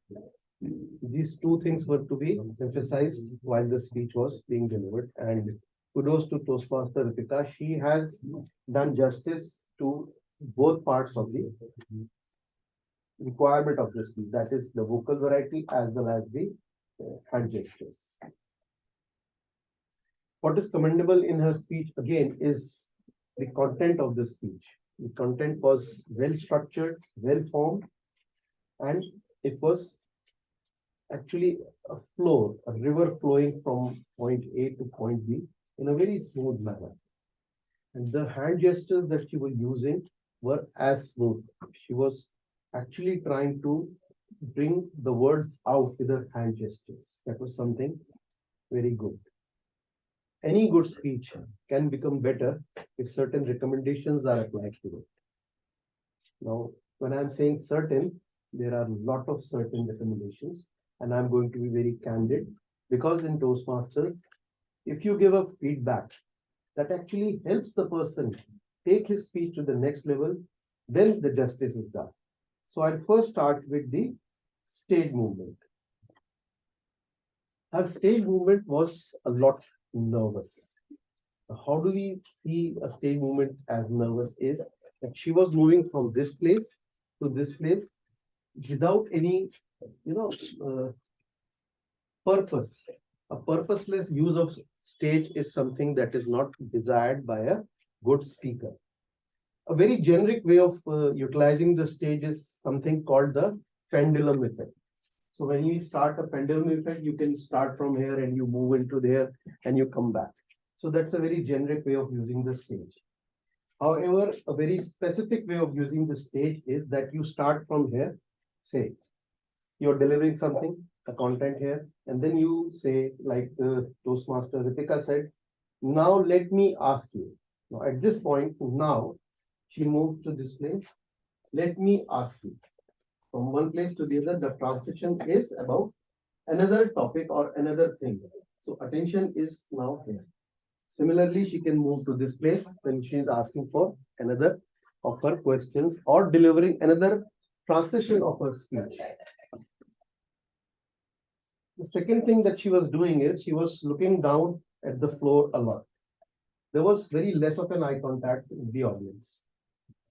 These two things were to be emphasized while the speech was being delivered. And kudos to Toastmaster Ritika. She has done justice to both parts of the requirement of the speech, that is the vocal variety as well as the hand gestures. What is commendable in her speech again is the content of the speech. The content was well structured, well formed, and it was actually a flow, a river flowing from point A to point B in a very smooth manner. And the hand gestures that she was using were as smooth. She was actually trying to bring the words out with her hand gestures. That was something very good. Any good speech can become better if certain recommendations are applied to it. Now, when I'm saying certain, there are a lot of certain recommendations, and I'm going to be very candid because in Toastmasters, if you give a feedback that actually helps the person take his speech to the next level, then the justice is done. So I'll first start with the stage movement. Her stage movement was a lot nervous. How do we see a stage movement as nervous is that she was moving from this place to this place without any, you know, purpose. A purposeless use of stage is something that is not desired by a good speaker. A very generic way of utilizing the stage is something called the pendulum effect. So when you start a pendulum effect, you can start from here and you move into there and you come back. So that's a very generic way of using the stage. However, a very specific way of using the stage is that you start from here, say, you're delivering something, a content here, and then you say, like the Toastmaster Ritika said, now let me ask you. Now at this point, now she moves to this place. Let me ask you. From one place to the other, the transition is about another topic or another thing. So attention is now here. Similarly, she can move to this place when she is asking for another of her questions or delivering another transition of her speech. The second thing that she was doing is she was looking down at the floor a lot. There was very less of an eye contact with the audience.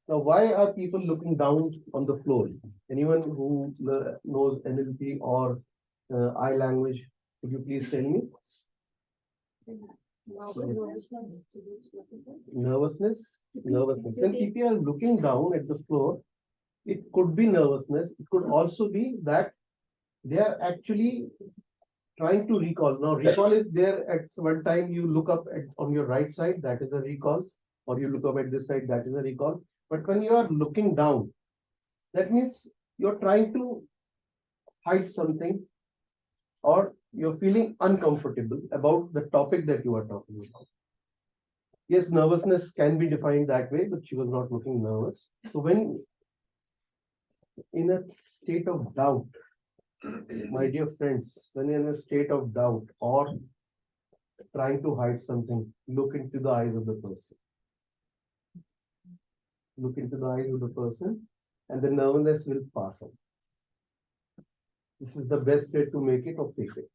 Now, why are people looking down on the floor? Anyone who knows NLP or eye language, could you please tell me? Nervousness. When people are looking down at the floor, it could be nervousness. It could also be that they are actually trying to recall. Now, recall is there at one time you look up on your right side, that is a recall, or you look up at this side, that is a recall. But when you are looking down, that means you're trying to hide something or you're feeling uncomfortable about the topic that you are talking about. Yes, nervousness can be defined that way, but she was not looking nervous. So when in a state of doubt, my dear friends, when you're in a state of doubt or trying to hide something, look into the eyes of the person. Look into the eyes of the person and the nervousness will pass on. This is the best way to make it or fake it.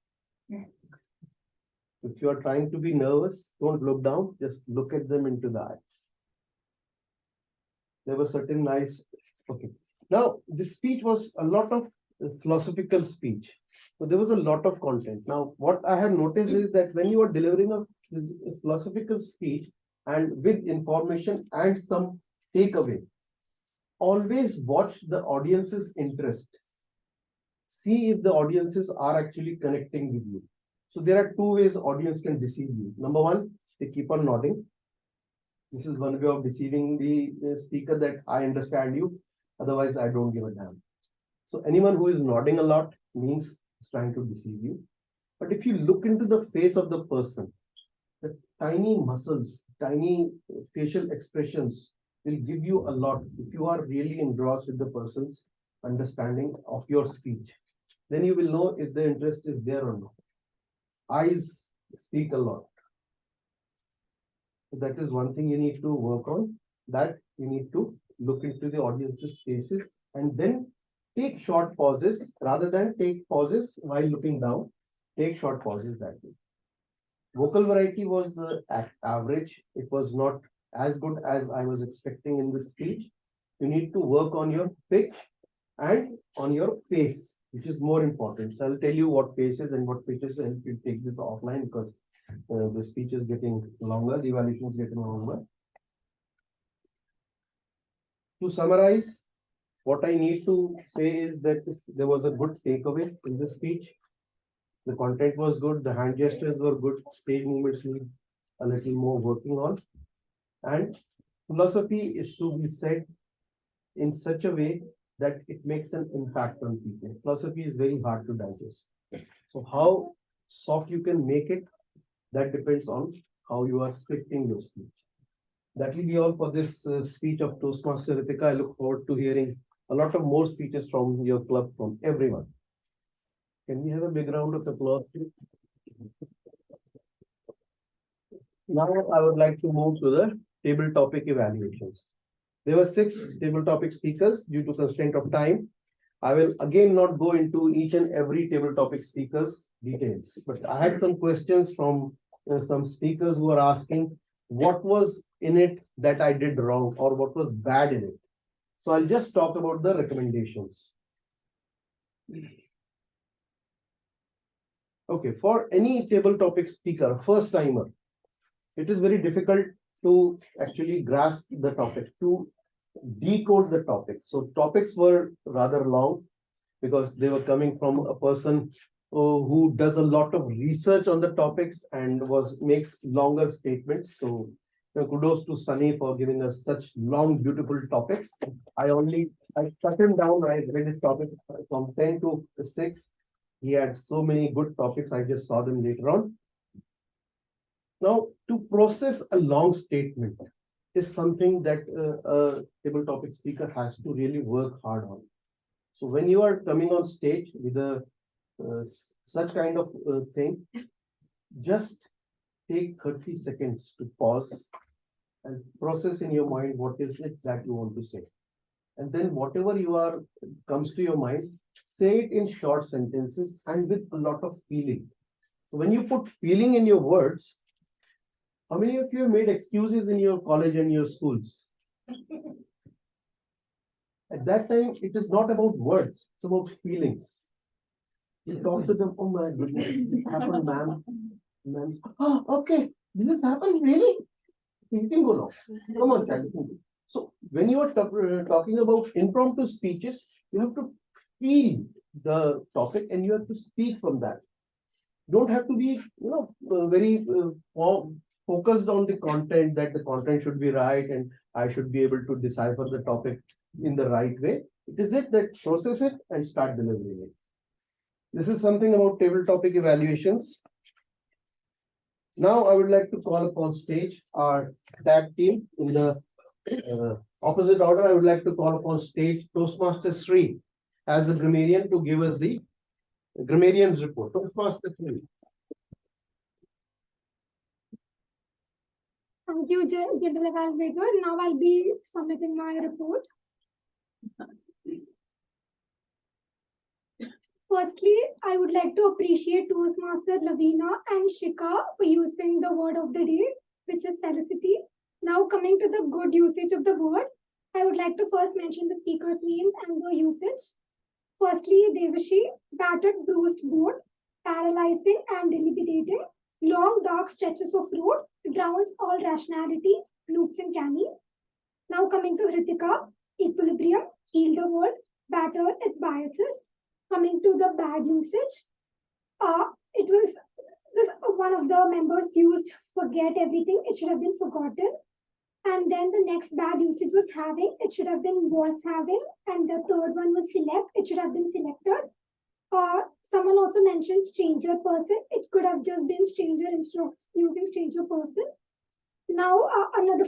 If you are trying to be nervous, don't look down, just look at them into the eye. There was certain nice, okay. Now, this speech was a lot of philosophical speech. So there was a lot of content. Now, what I have noticed is that when you are delivering a philosophical speech and with information and some takeaway, always watch the audience's interest. See if the audiences are actually connecting with you. So there are two ways audience can deceive you. Number one, they keep on nodding. This is one way of deceiving the speaker that I understand you. Otherwise, I don't give a damn. So anyone who is nodding a lot means he's trying to deceive you. But if you look into the face of the person, the tiny muscles, tiny facial expressions will give you a lot. If you are really engrossed with the person's understanding of your speech, then you will know if the interest is there or not. Eyes speak a lot. So that is one thing you need to work on, that you need to look into the audience's faces and then take short pauses rather than take pauses while looking down. Take short pauses that way. Vocal variety was average. It was not as good as I was expecting in this speech. You need to work on your pitch and on your pace, which is more important. So I'll tell you what paces and what pitches, and you take this offline because the speech is getting longer, the evaluation is getting longer. To summarize, what I need to say is that there was a good takeaway in the speech. The content was good, the hand gestures were good, stage movements need a little more working on. And philosophy is to be said in such a way that it makes an impact on people. Philosophy is very hard to digest. So how soft you can make it, that depends on how you are scripting your speech. That will be all for this speech of Toastmaster Ritika. I look forward to hearing a lot of more speeches from your club, from everyone. Can we have a big round of applause, please? Now I would like to move to the table topic evaluations. There were 6 table topic speakers. Due to constraint of time, I will again not go into each and every table topic speakers details, but I had some questions from some speakers who are asking what was in it that I did wrong or what was bad in it. So I'll just talk about the recommendations. Okay, for any table topic speaker, first timer, it is very difficult to actually grasp the topic, to decode the topic. So topics were rather long because they were coming from a person who does a lot of research on the topics and makes longer statements. So kudos to Sunny for giving us such long, beautiful topics. I cut him down. I read his topic from 10 to 6. He had so many good topics. I just saw them later on. Now, to process a long statement is something that a table topic speaker has to really work hard on. So when you are coming on stage with a such kind of thing, just take 30 seconds to pause and process in your mind what is it that you want to say. And then whatever comes to your mind, say it in short sentences and with a lot of feeling. When you put feeling in your words, how many of you have made excuses in your college and your schools? At that time, it is not about words, it's about feelings. You talk to them, oh my goodness, this happened, ma'am. Ma'am, oh, okay, this has happened, really? You can go now. Come on, child. So when you are talking about impromptu speeches, you have to feel the topic and you have to speak from that. You don't have to be, very focused on the content, that the content should be right and I should be able to decipher the topic in the right way. It is it that process it and start delivering it. This is something about table topic evaluations. Now I would like to call upon stage our tag team in the opposite order. I would like to call upon stage Toastmaster Sri as the grammarian to give us the grammarian's report. Toastmaster Sri. Thank you, General Evaluator. Now I'll be submitting my report. Firstly, I would like to appreciate Toastmaster Lavina and Shika for using the word of the day, which is felicity. Now coming to the good usage of the word, I would like to first mention the speaker's names and the usage. Firstly, Devashi, battered bruised boat, paralyzing and debilitating, long dark stretches of road, drowns all rationality, flukes and canny. Now coming to Hritika, equilibrium, heal the world, batter its biases. Coming to the bad usage, it was this one of the members used forget everything, it should have been forgotten. And then the next bad usage was having, it should have been was having. And the third one was select, it should have been selected. Someone also mentioned stranger person, it could have just been stranger instead of using stranger person. Now,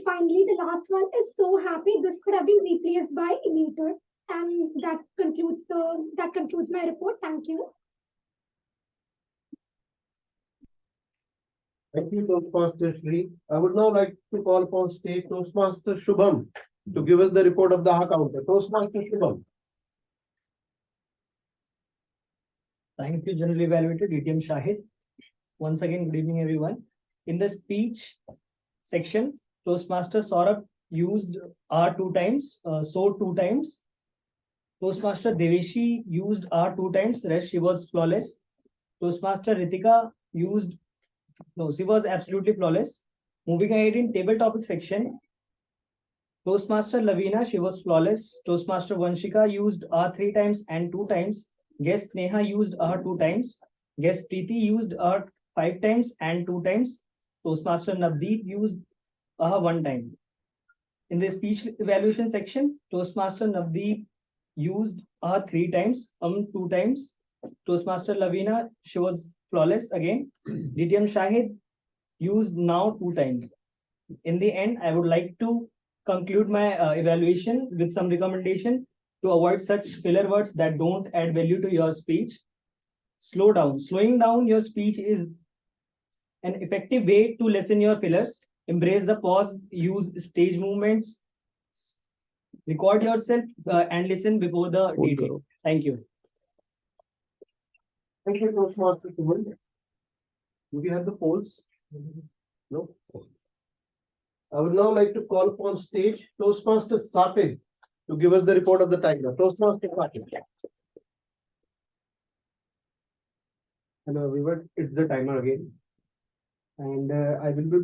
finally, the last one is so happy. This could have been replaced by elated. And that concludes my report. Thank you. Thank you, Toastmaster Sri. I would now like to call upon stage Toastmaster Shubham to give us the report of the counter. Toastmaster Shubham. Thank you, General Evaluator DTM Shahid. Once again, good evening, everyone. In the speech section, Toastmaster Saurabh used R 2 times, so 2 times. Toastmaster Deveshi used R 2 times, rest she was flawless. Toastmaster Ritika used, no, she was absolutely flawless. Moving ahead in table topic section, Toastmaster Lavina, she was flawless. Toastmaster Vanshika used R 3 times and 2 times. Guest Neha used R 2 times. Guest Preeti used R 5 times and 2 times. Toastmaster Navdeep used R 1 time. In the speech evaluation section, Toastmaster Navdeep used 3 times, 2 times. Toastmaster Lavina, she was flawless again. DTM Shahid used now 2 times. In the end, I would like to conclude my evaluation with some recommendation to avoid such filler words that don't add value to your speech. Slow down. Slowing down your speech is an effective way to lessen your fillers. Embrace the pause, use stage movements, record yourself and listen before the detail. Thank you. Thank you, Toastmaster Suman. Do we have the polls? No. I would now like to call upon stage Toastmaster Satin to give us the report of the timer. Toastmaster Satin. Hello everyone, it's the timer again, and I will be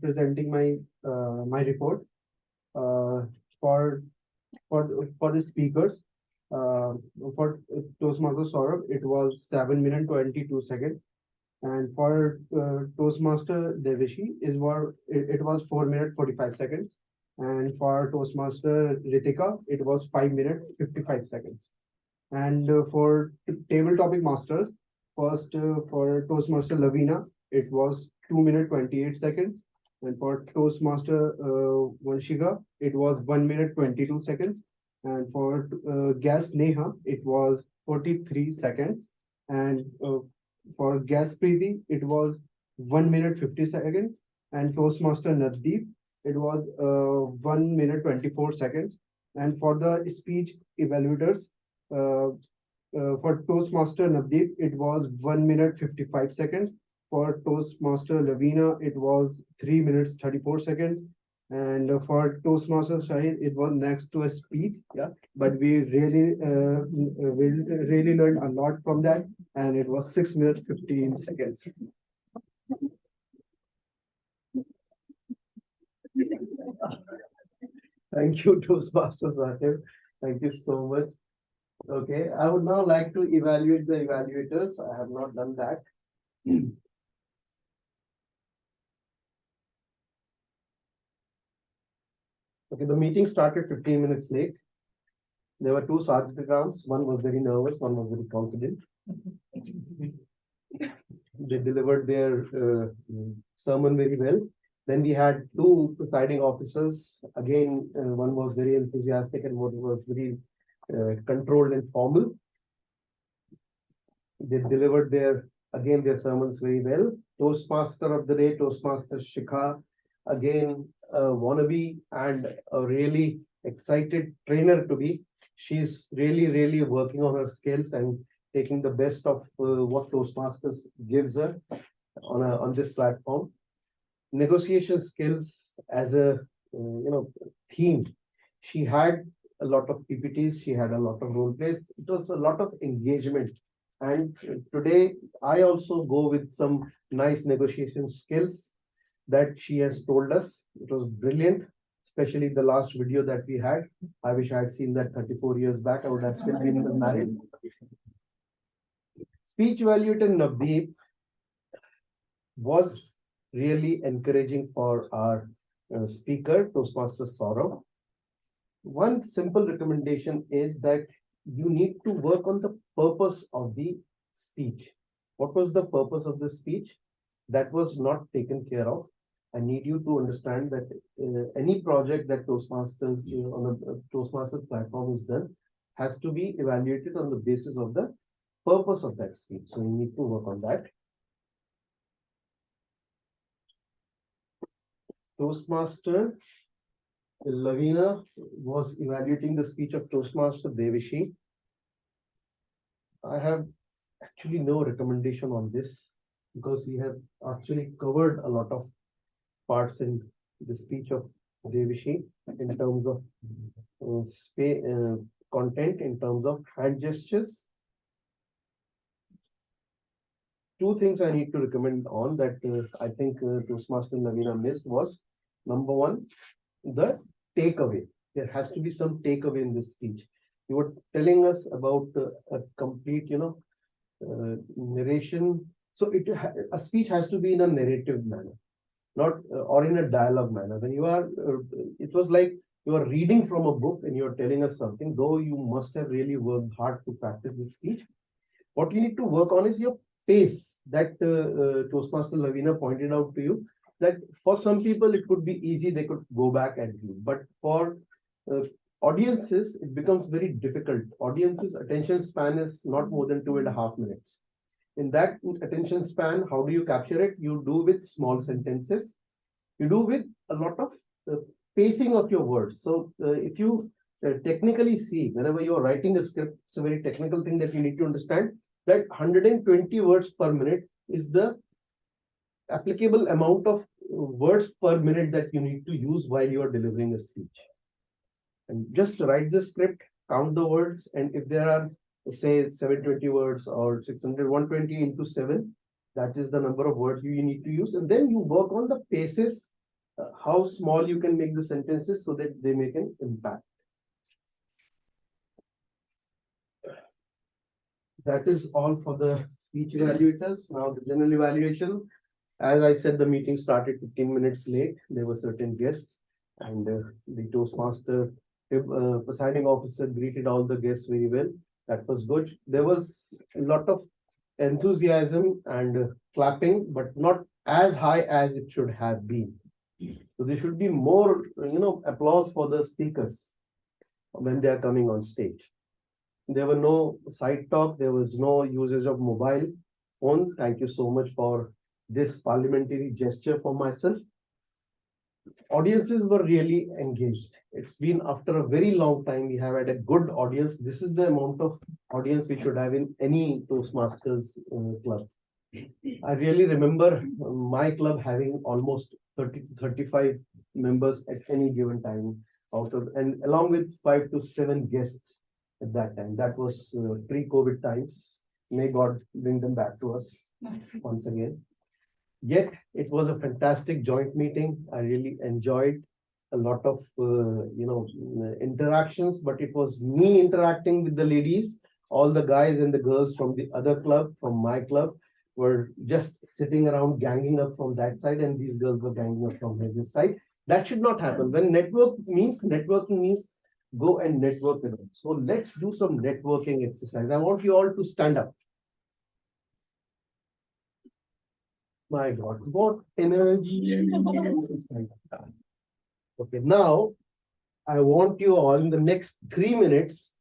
presenting my my report for the speakers. For Toastmaster Saurabh, it was 7 minutes 22 seconds, and for Toastmaster Devishi it was 4 minutes 45 seconds, and for Toastmaster Ritika it was 5 minutes 55 seconds, and for table topic masters, first for Toastmaster Lavina it was 2 minutes 28 seconds, and for Toastmaster Vanshika it was 1 minute 22 seconds, and for Gas Neha it was 43 seconds, and for Gas Preeti it was 1 minute 50 seconds, and Toastmaster Naddeep it was 1 minute 24 seconds, and for the speech evaluators for Toastmaster Navdeep, it was 1 minute 55 seconds. For Toastmaster Lavina, it was 3 minutes 34 seconds. And for Toastmaster Shahid, it was next to a speech. Yeah, but we really learned a lot from that, and it was 6 minutes 15 seconds. Thank you, Toastmaster Satin. Thank you so much. Okay, I would now like to evaluate the evaluators. I have not done that. Okay, the meeting started 15 minutes late. There were 2 Satvigams. One was very nervous, one was very confident. They delivered their sermon very well. Then we had 2 presiding officers. Again, one was very enthusiastic and one was very controlled and formal. They delivered their sermons very well. Toastmaster of the day, Toastmaster Shikha, again a wannabe and a really excited trainer to be. She's really working on her skills and taking the best of what Toastmasters gives her on this platform. Negotiation skills as a theme. She had a lot of PPTs, she had a lot of role plays. It was a lot of engagement. And today I also go with some nice negotiation skills that she has told us. It was brilliant, especially the last video that we had. I wish I had seen that 34 years back. I would have still been married. Speech evaluator Navdeep was really encouraging for our speaker, Toastmaster Saurabh. One simple recommendation is that you need to work on the purpose of the speech. What was the purpose of the speech? That was not taken care of. I need you to understand that any project that Toastmasters on a Toastmasters platform is done has to be evaluated on the basis of the purpose of that speech. So you need to work on that. Toastmaster Lavina was evaluating the speech of Toastmaster Devishi. I have actually no recommendation on this because we have actually covered a lot of parts in the speech of Devishi in terms of content, in terms of hand gestures. 2 things I need to recommend on that I think Toastmaster Lavina missed was, number 1, the takeaway. There has to be some takeaway in this speech. You were telling us about a complete, narration. So a speech has to be in a narrative manner. not or in a dialogue manner. When you are, it was like you are reading from a book and you are telling us something, though you must have really worked hard to practice this speech. What you need to work on is your pace that Toastmaster Lavina pointed out to you, that for some people it could be easy, they could go back and do, but for uh, audiences, it becomes very difficult. Audiences' attention span is not more than 2.5 minutes. In that attention span, how do you capture it? You do with small sentences. You do with a lot of pacing of your words. So if you technically see, whenever you are writing a script, it's a very technical thing that you need to understand, that 120 words per minute is the applicable amount of words per minute that you need to use while you are delivering a speech. And just write the script, count the words, and if there are, say, 720 words or 600, 120 into 7, that is the number of words you need to use. And then you work on the paces, how small you can make the sentences so that they make an impact. That is all for the speech evaluators. Now the general evaluation. As I said, the meeting started 15 minutes late. There were certain guests, and the Toastmaster presiding officer greeted all the guests very well. That was good. There was a lot of enthusiasm and clapping, but not as high as it should have been. So there should be more, applause for the speakers when they are coming on stage. There were no side talk. There was no usage of mobile phone. Thank you so much for this parliamentary gesture for myself. Audiences were really engaged. It's been after a very long time we have had a good audience. This is the amount of audience we should have in any Toastmasters club. I really remember my club having almost 30 to 35 members at any given time, and along with 5 to 7 guests at that time. That was pre-COVID times. May God bring them back to us once again. Yet it was a fantastic joint meeting. I really enjoyed a lot of interactions, but it was me interacting with the ladies. All the guys and the girls from the other club, from my club, were just sitting around ganging up from that side, and these girls were ganging up from this side. That should not happen. When networking means go and network with them. So let's do some networking exercise. I want you all to stand up. My God, what energy. Okay, now I want you all in the next 3 minutes,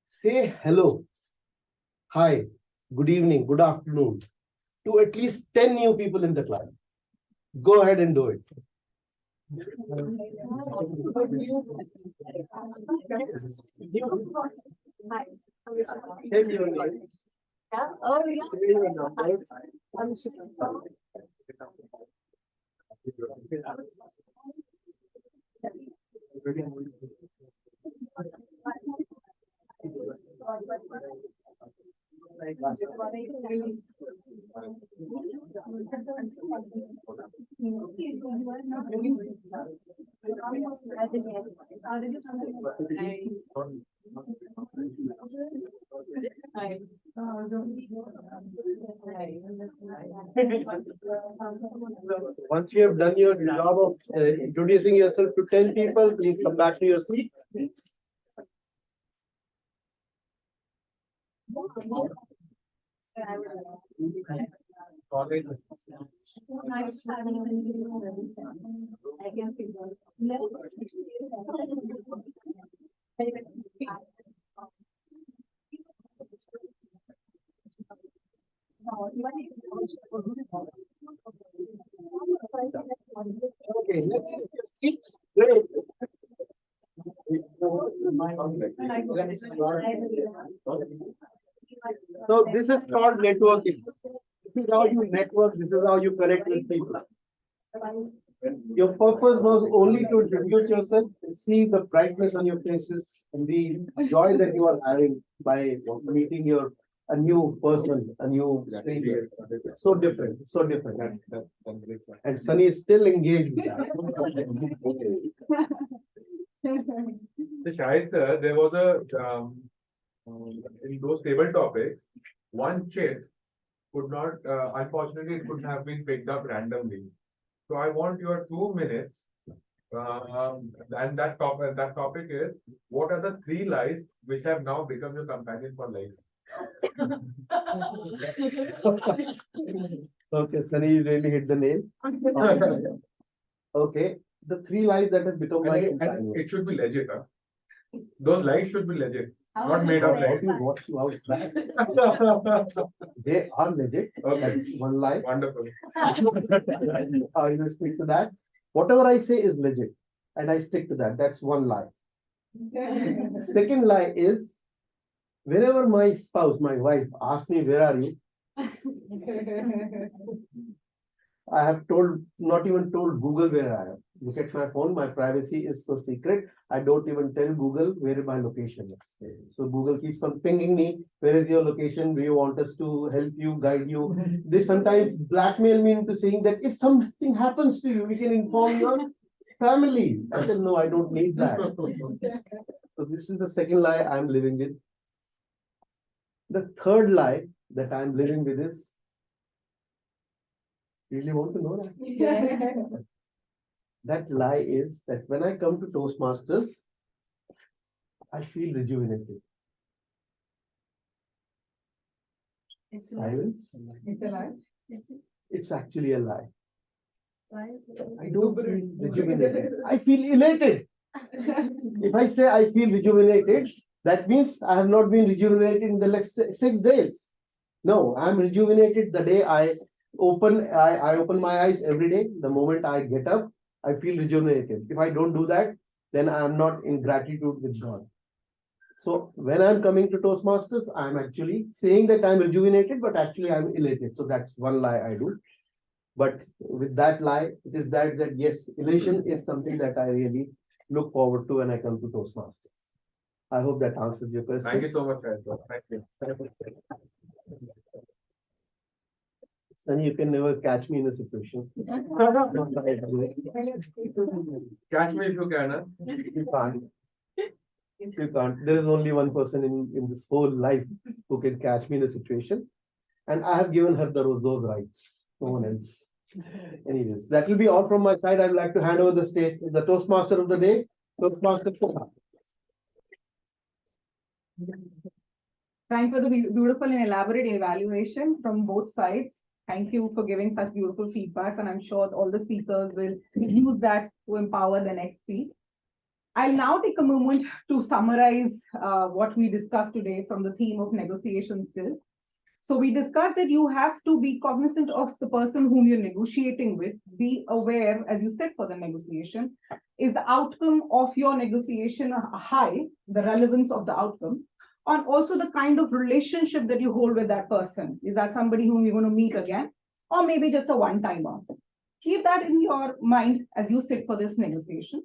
say hello, hi, good evening, good afternoon to at least 10 new people in the class. Go ahead and do it. Tell your names. Once you have done your job of introducing yourself to 10 people, please come back to your seat. Okay, let's great. So this is called networking. This is how you network. This is how you connect with people. Your purpose was only to introduce yourself, see the brightness on your faces, and the joy that you are having by meeting a new person, a new stranger. So different, so different. And Sunny is still engaged with that. So Shahid sir, there was in those table topics, one chip could not, unfortunately, it could have been picked up randomly. So So I want your 2 minutes. And that topic is, what are the 3 lies which have now become your companion for life? Okay, Sunny, you really hit the nail. Okay, the 3 lies that have become my And companion. it should be legit, huh? Those lies should be legit, How not is made it up How lies. do you watch you out back? They are legit. Okay. That's one lie. Wonderful. I will stick to that. Whatever I say is legit, and I stick to that. That's one lie. Second lie is, whenever my spouse, my wife, asks me, "Where are you?" I have not even told Google where I am. Look at my phone, my privacy is so secret. I don't even tell Google where my location is. So Google keeps on pinging me, where is your location? Do you want us to help you, guide you? They sometimes blackmail me into saying that if something happens to you, we can inform your family. I said, no, I don't need that. So this is the second lie I'm living with. The third lie that I'm living with is, you really want to know that? That lie is that when I come to Toastmasters, I feel rejuvenated. Silence. It's a lie. It's actually a lie. Why? I don't feel rejuvenated. I feel elated. If I say I feel rejuvenated, that means I have not been rejuvenated in the last 6 days. No, I'm rejuvenated the day I open my eyes every day. The moment I get up, I feel rejuvenated. If I don't do that, then I am not in gratitude with God. So when I'm coming to Toastmasters, I'm actually saying that I'm rejuvenated, but actually I'm elated. So that's one lie I do. But with that lie, it is that yes, elation is something that I really look forward to when I come to Toastmasters. I hope that answers your question. Thank you so much, guys. Thank you. Sunny, you can never catch me in a situation. Catch me if you can, huh? You can't. You can't. There is only one person in this whole life who can catch me in a situation. And I have given her those rights. No one else. Anyways, that will be all from my side. I would like to hand over the stage to the Toastmaster of the day, Toastmaster Koha. Thank you for the beautiful and elaborate evaluation from both sides. Thank you for giving such beautiful feedbacks, and I'm sure all the speakers will use that to empower the next speak. I'll now take a moment to summarize what we discussed today from the theme of negotiation skills. So we discussed that you have to be cognizant of the person whom you're negotiating with, be aware, as you said, for the negotiation, is the outcome of your negotiation high, the relevance of the outcome, and also the kind of relationship that you hold with that person. Is that somebody whom you're going to meet again, or maybe just a one-timer? Keep that in your mind as you sit for this negotiation.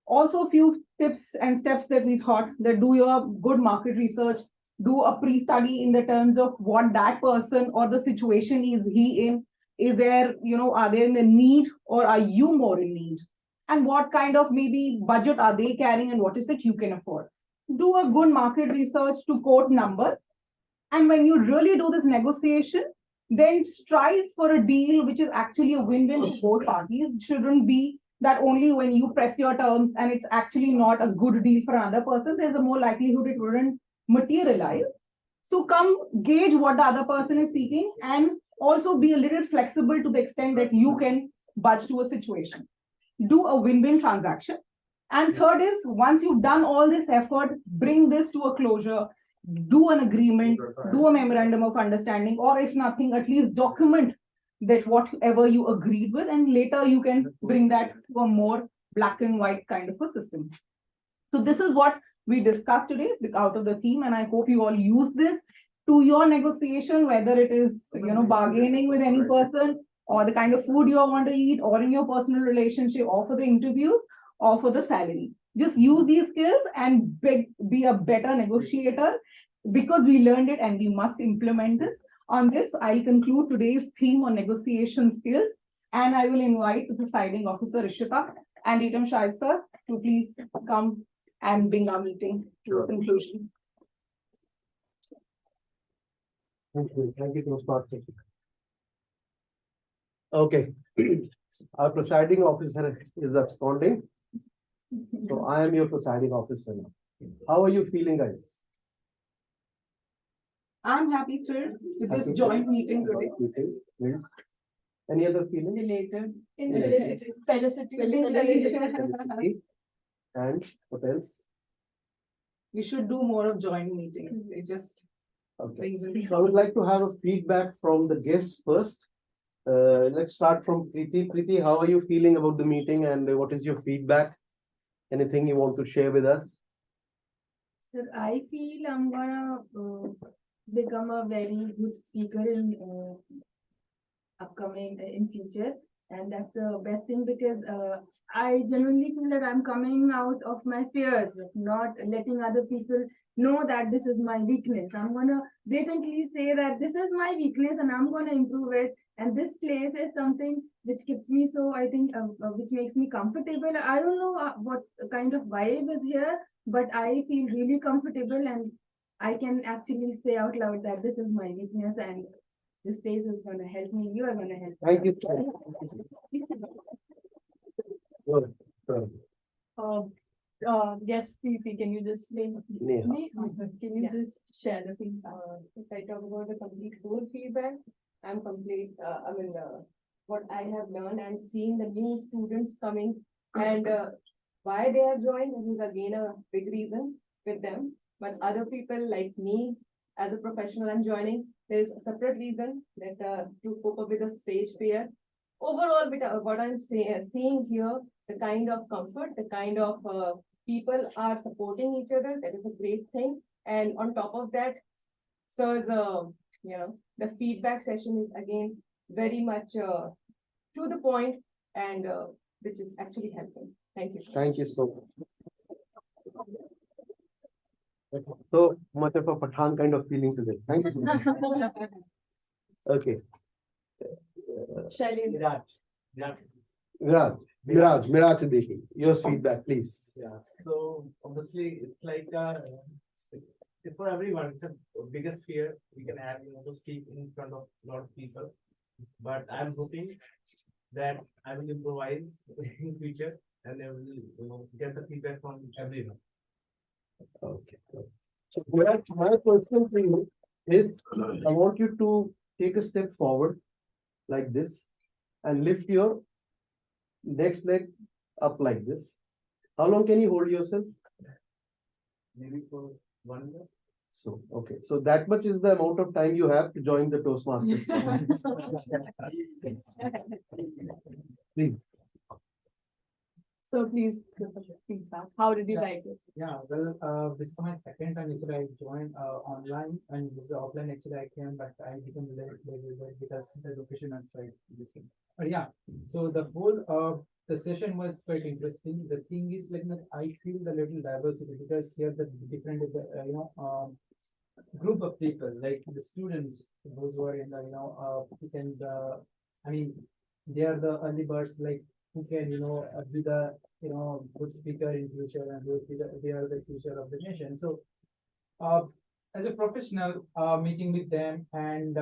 Also, a few tips and steps that we thought that do your good market research, do a pre-study in the terms of what that person or the situation is he in. Is there, are they in the need, or are you more in need? And what kind of maybe budget are they carrying, and what is it you can afford? Do a good market research to quote numbers. And when you really do this negotiation, then strive for a deal which is actually a win-win for both parties. It shouldn't be that only when you press your terms and it's actually not a good deal for another person, there's a more likelihood it wouldn't materialize. So come gauge what the other person is seeking, and also be a little flexible to the extent that you can budge to a situation. Do a win-win transaction. And third is, once you've done all this effort, bring this to a closure, do an agreement, do a memorandum of understanding, or if nothing, at least document that whatever you agreed with, and later you can bring that to a more black and white kind of a system. So this is what we discussed today out of the theme, and I hope you all use this to your negotiation, whether it is bargaining with any person, or the kind of food you want to eat, or in your personal relationship, or for the interviews, or for the salary. Just use these skills and be a better negotiator, because we learned it and we must implement this. On this, I'll conclude today's theme on negotiation skills, and I will invite the presiding officer, Ishita, and Itam Shahid sir, to please come and bring our meeting to a conclusion. Thank you, Toastmaster. Okay, Our presiding officer is absconding. So I am your presiding officer now. How are you feeling, guys? I'm happy thrilled with this Happy joint to- meeting today. Meeting, thrilled. Any other feeling? Elated. Felicity. Felicity. And what else? We should do more of joint meetings. It just Okay. brings in. So I would like to have a feedback from the guests first. Let's start from Preeti. Preeti, how are you feeling about the meeting and what is your feedback? Anything you want to share with us? Sir, I feel I'm gonna become a very good speaker in upcoming in future, and that's the best thing because I genuinely feel that I'm coming out of my fears, not letting other people know that this is my weakness. I'm gonna blatantly say that this is my weakness and I'm gonna improve it. And this place is something which keeps me so, I think, which makes me comfortable. I don't know what's the kind of vibe is here, but I feel really comfortable and I can actually say out loud that this is my weakness and this place is going to help me. You are going to help me. Thank you. Good. Good. Yes, Preeti, can you just Neha. can you just share the feedback? If I talk about the complete whole feedback, I'm complete. What I have learned and seeing the new students coming and why they have joined, this is again a big reason with them. But other people like me, as a professional, I'm joining. There's a separate reason that to cope up with the stage fear. Overall, what I'm seeing here, the kind of comfort, the kind of people are supporting each other. That is a great thing. And on top of that, so the feedback session is again very much to the point and which is actually helping. Thank you. Thank you so much. So much of a Pathan kind of feeling today. Thank you so much. Okay. Shailin. Miraj Siddiqui, your feedback, please. Yeah, so obviously it's like it's for everyone. It's the biggest fear we can have, to speak in front of a lot of people. But I'm hoping that I will improvise in future and I will, get the feedback from everyone. Okay. So my question for you is, I want you to take a step forward like this and lift your next leg up like this. How long can you hold yourself? Maybe for 1 year. So, okay. So that much is the amount of time you have to join the Toastmasters. Please. So please give us feedback. How did you like it? Yeah, well, this is my second time actually I joined online and this is offline actually I came, but I became late because the location was quite different. But yeah, so the whole the session was quite interesting. The thing is like that I feel the little diversity because here the different group of people like the students, those who are in the and I mean they are the early birds like who can be the good speaker in future and they are the future of the nation. So as a professional meeting with them and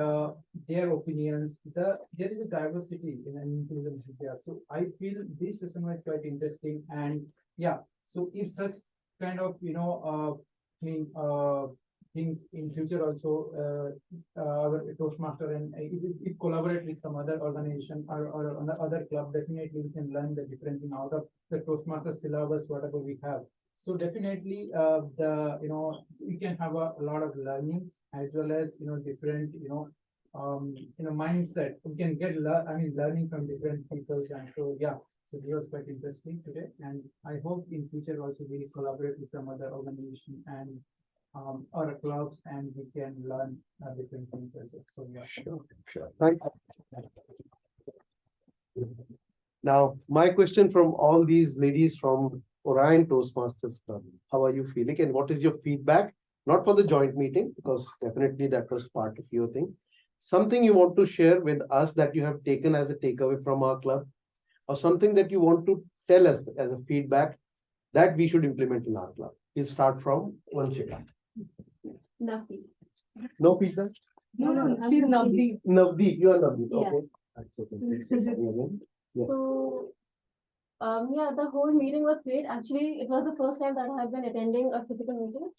their opinions, there is a diversity in an inclusion here. So I feel this session was quite interesting and yeah. So if such kind of things in future also our Toastmaster and if collaborate with some other organization or other club, definitely we can learn the different thing out of the Toastmaster syllabus, whatever we have. So definitely we can have a lot of learnings as well as different mindset. We can get learning from different people and so yeah. So this was quite interesting today, and I hope in future also we collaborate with some other organization and or clubs, and we can learn different things as well. So yeah. Sure. Thank you. Now, my question from all these ladies from Orion Toastmasters Club, how are you feeling and what is your feedback? Not for the joint meeting, because definitely that was part of your thing. Something you want to share with us that you have taken as a takeaway from our club, or something that you want to tell us as a feedback that we should implement in our club. We'll start from Vanshika. Nothing. No feedback? No, she's Navdeep. Navdeep, you are Navdeep. Yeah. Okay. That's okay. Please, again. Yes. So, yeah, the whole meeting was great. Actually, it was the first time that I have been attending a physical meeting,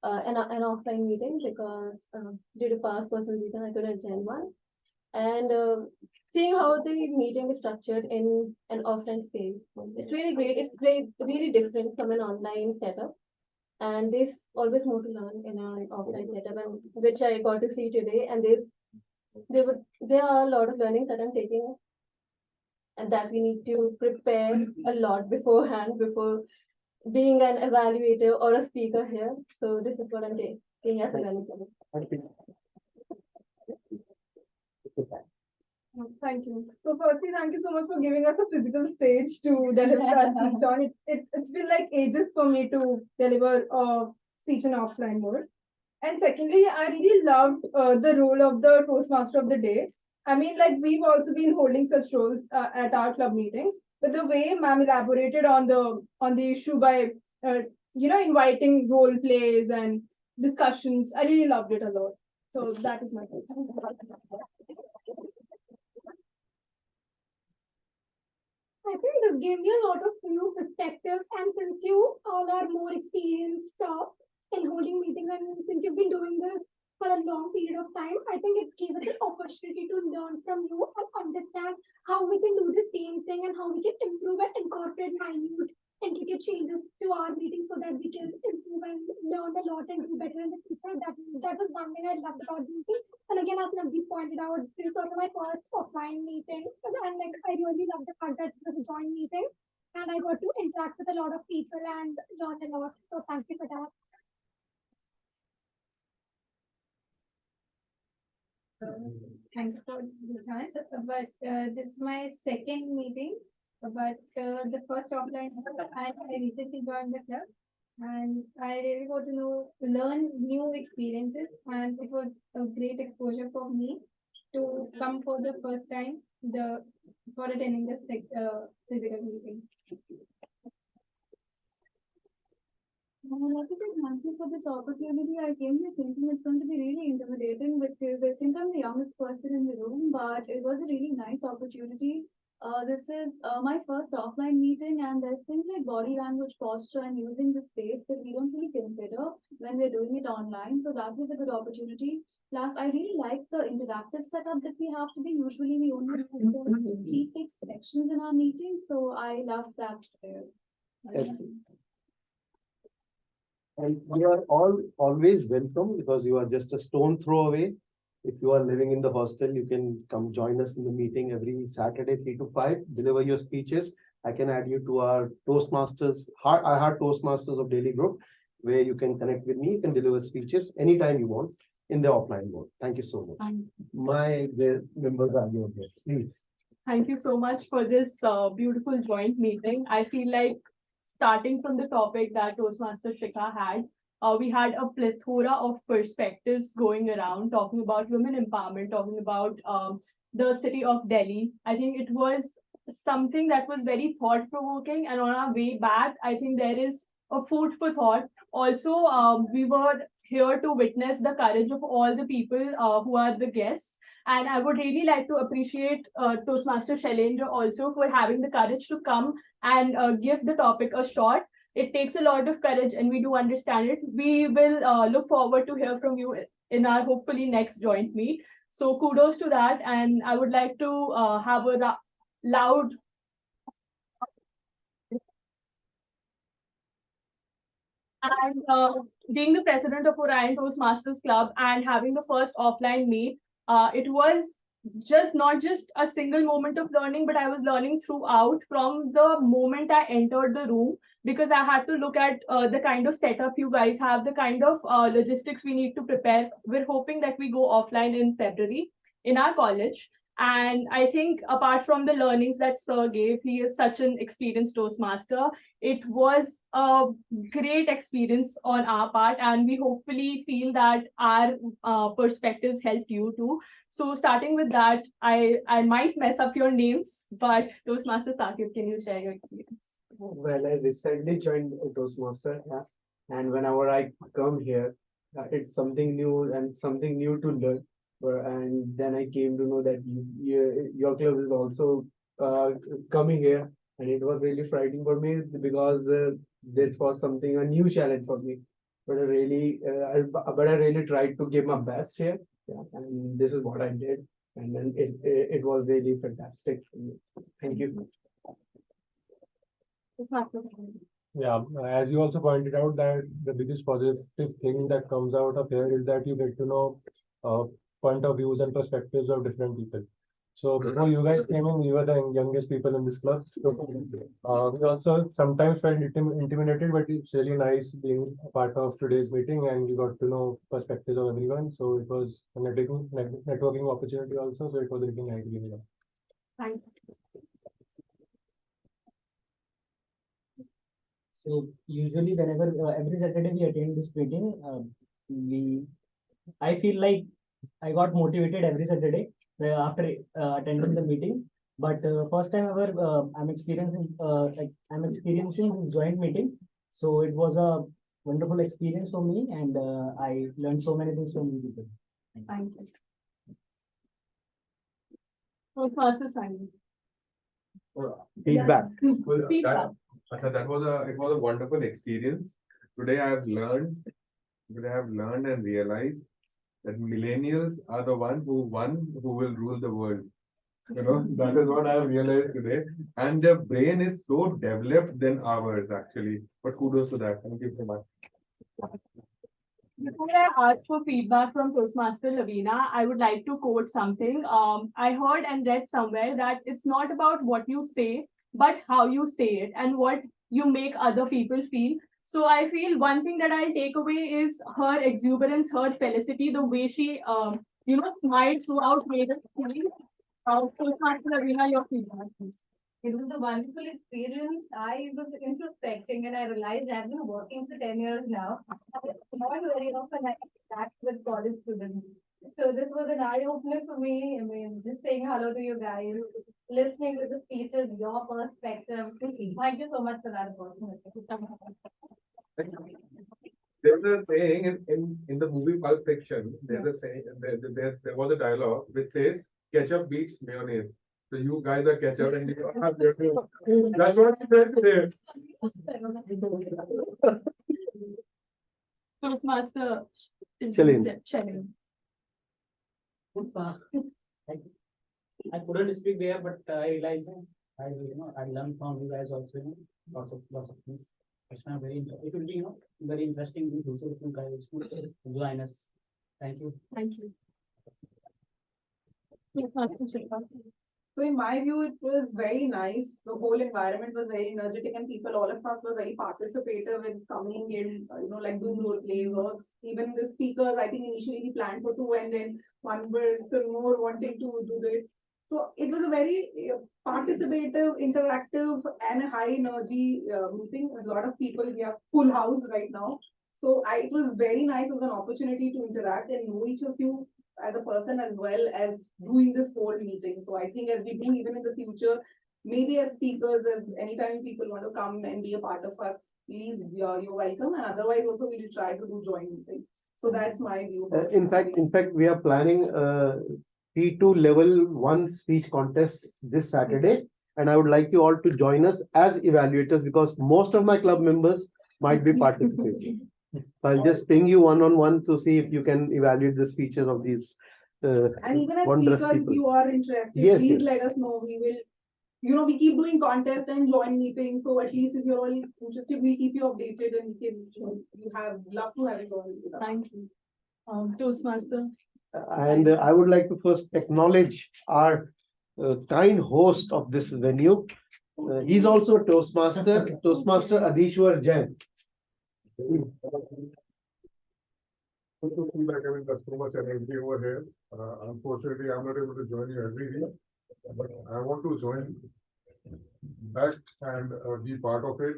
an offline meeting, because due to past personal reason, I couldn't attend one. And seeing how the meeting is structured in an offline space, it's really great. It's great, really different from an online setup. And there's always more to learn in an offline setup, and which I got to see today. And there are a lot of learnings that I'm taking, and that we need to prepare a lot beforehand before being an evaluator or a speaker here. So this is what I'm taking as a learning. Thank you. So firstly, thank you so much for giving us a physical stage to deliver our speech on. It's been like ages for me to deliver a speech in offline mode. And secondly, I really loved the role of the Toastmaster of the day. I mean, like we've also been holding such roles at our club meetings, but the way ma'am elaborated on the issue by inviting role plays and discussions, I really loved it a lot. So that is my take. I think this gave me a lot of new perspectives, and since you all are more experienced in holding meetings, and since you've been doing this for a long period of time, I think it gave us an opportunity to learn from you and understand how we can do the same thing and how we can improve and incorporate minute intricate changes to our meetings so that we can improve and learn a lot and do better in the future. That was one thing I loved about the meeting. And again, as Navdeep pointed out, this was my first offline meeting, and like I really loved the fact that it was a joint meeting, and I got to interact with a lot of people and learn a lot. So thank you for that. Thanks for the chance. But this is my second meeting. But the first offline, I recently joined the club, and I really got to learn new experiences, and it was a great exposure for me to come for the first time for attending the physical meeting. I would like to say thank you for this opportunity. I came here thinking it's going to be really intimidating because I think I'm the youngest person in the room, but it was a really nice opportunity. This is my first offline meeting, and there's things like body language, posture, and using the space that we don't really consider when we're doing it online. So that was a good opportunity. Plus, I really like the interactive setup that we have today. Usually, we only have the three fixed sections in our meetings, so I love that today. Yes. And you are all always welcome because you are just a stone throw away. If you are living in the hostel, you can come join us in the meeting every Saturday, 3 to 5, deliver your speeches. I can add you to our Toastmasters, I heart Toastmasters of Daily group, where you can connect with me. You can deliver speeches anytime you want in the offline mode. Thank you so much. My members are your guests, please. Thank you so much for this beautiful joint meeting. I feel like starting from the topic that Toastmaster Shikha had, we had a plethora of perspectives going around, talking about women empowerment, talking about the city of Delhi. I think it was something that was very thought provoking. And on our way back, I think there is a food for thought. Also, we were here to witness the courage of all the people who are the guests. And I would really like to appreciate Toastmaster Shailendra also for having the courage to come and give the topic a shot. It takes a lot of courage, and we do understand it. We will look forward to hear from you in our hopefully next joint meet. So kudos to that, and I would like to have a loud and being the president of Orion Toastmasters Club and having the first offline meet, it was just not just a single moment of learning, but I was learning throughout from the moment I entered the room because I had to look at the kind of setup you guys have, the kind of logistics we need to prepare. We're hoping that we go offline in February in our college. And I think apart from the learnings that Sir gave, he is such an experienced Toastmaster. It was a great experience on our part, and we hopefully feel that our perspectives helped you too. So starting with that, I might mess up your names, but Toastmaster Sakib, can you share your experience? Well, I recently joined Toastmaster, yeah, and whenever I come here, it's something new and something new to learn. And then I came to know that your club is also coming here, and it was really frightening for me because this was something a new challenge for me. But I really tried to give my best here, yeah, and this is what I did, and then it was really fantastic for me. Thank you. Yeah, as you also pointed out that the biggest positive thing that comes out of here is that you get to know uh, point of views and perspectives of different people. So before you guys came in, we were the youngest people in this club. So we also sometimes felt intimidated, but it's really nice being a part of today's meeting and we got to know perspectives of everyone. So it was a networking opportunity also. So it was really nice being here. Thank you. So usually whenever every Saturday we attend this meeting, I feel like I got motivated every Saturday after attending the meeting. But first time ever, I'm experiencing this joint meeting. So it was a wonderful experience for me, and I learned so many things from you people. Thank you. So first assignment. Feedback. Feedback. That was a wonderful experience. Today I have learned and realized that millennials are the who will rule the world. You know, that is what I have realized today. And their brain is so developed than ours actually. But kudos to that. Thank you so much. Before I ask for feedback from Toastmaster Lavina, I would like to quote something. I heard and read somewhere that it's not about what you say, but how you say it and what you make other people feel. So I feel one thing that I'll take away is her exuberance, her felicity, the way she, smiled throughout made us feel. Toastmaster Lavina, your feedback, please. It was a wonderful experience. I was introspecting and I realized I've been working for 10 years now. Not very often I interact with college students. So this was an eye opener for me. I mean, just saying hello to you guys, listening to the speeches, your perspective. Thank you so much for that opportunity. There's a saying in the movie Pulp Fiction, there's a saying, there was a dialogue which says, ketchup beats mayonnaise. So you guys are ketchup and you are mayonnaise. That's what he said today. Toastmaster Shalin. I couldn't speak there, but I realized I learned from you guys also, lots of things. It will be, very interesting in future if you guys would join us. Thank you. Thank you. So in my view, it was very nice. The whole environment was very energetic and people, all of us were very participative in coming in, like doing role plays or even the speakers. I think initially we planned for 2 and then one person more wanting to do it. So it was a very participative, interactive and a high energy meeting. A lot of people, we have full house right now. So it was very nice. It was an opportunity to interact and know each of you as a person as well as doing this whole meeting. So I think as we do even in the future, maybe as speakers, as anytime people want to come and be a part of us, please, you're welcome. And otherwise also we will try to do joint meeting. So that's my view. In fact, we are planning P2 level 1 speech contest this Saturday. And I would like you all to join us as evaluators because most of my club members might be participating. I'll just ping you one-on-one to see if you can evaluate the speeches of these and even as wondrous speakers, people. if you are interested, Yes, please yes. let us know. We will, we keep doing contests and joint meetings. So at least if you're all interested, we'll keep you updated and we can, love to have you all. Thank you. Toastmaster. And I would like to first acknowledge our kind host of this venue. He's also a Toastmaster Adishwar Jain. To feedback, I mean, that's so much energy over here. Unfortunately, I'm not able to join you every week, but I want to join back and be part of it.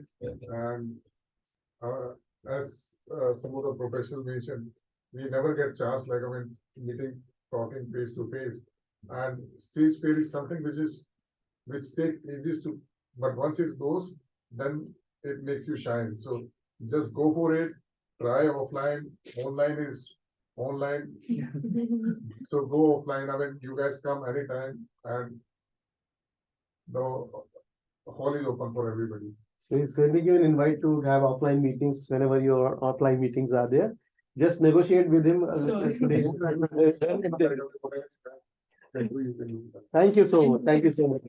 And as some of the professionals mentioned, we never get chance, like, I mean, meeting, talking face to face. And stage fear is something which takes ages to, but once it goes, then it makes you shine. So just go for it. Try offline. Online is online. So go offline. I mean, you guys come anytime and the hall is open for everybody. So he's sending you an invite to have offline meetings whenever your offline meetings are there. Just negotiate with him. Today. Thank you so much. Thank you so much.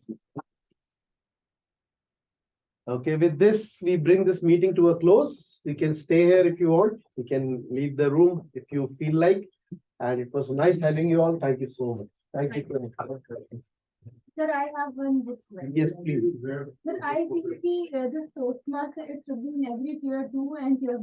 Okay, with this, we bring this meeting to a close. You can stay here if you want. You can leave the room if you feel like. And it was nice having you all. Thank you so much. Thank you. Sir, I have one good question. Yes, please. Sir, I think this Toastmaster, it should be in every tier 2 and tier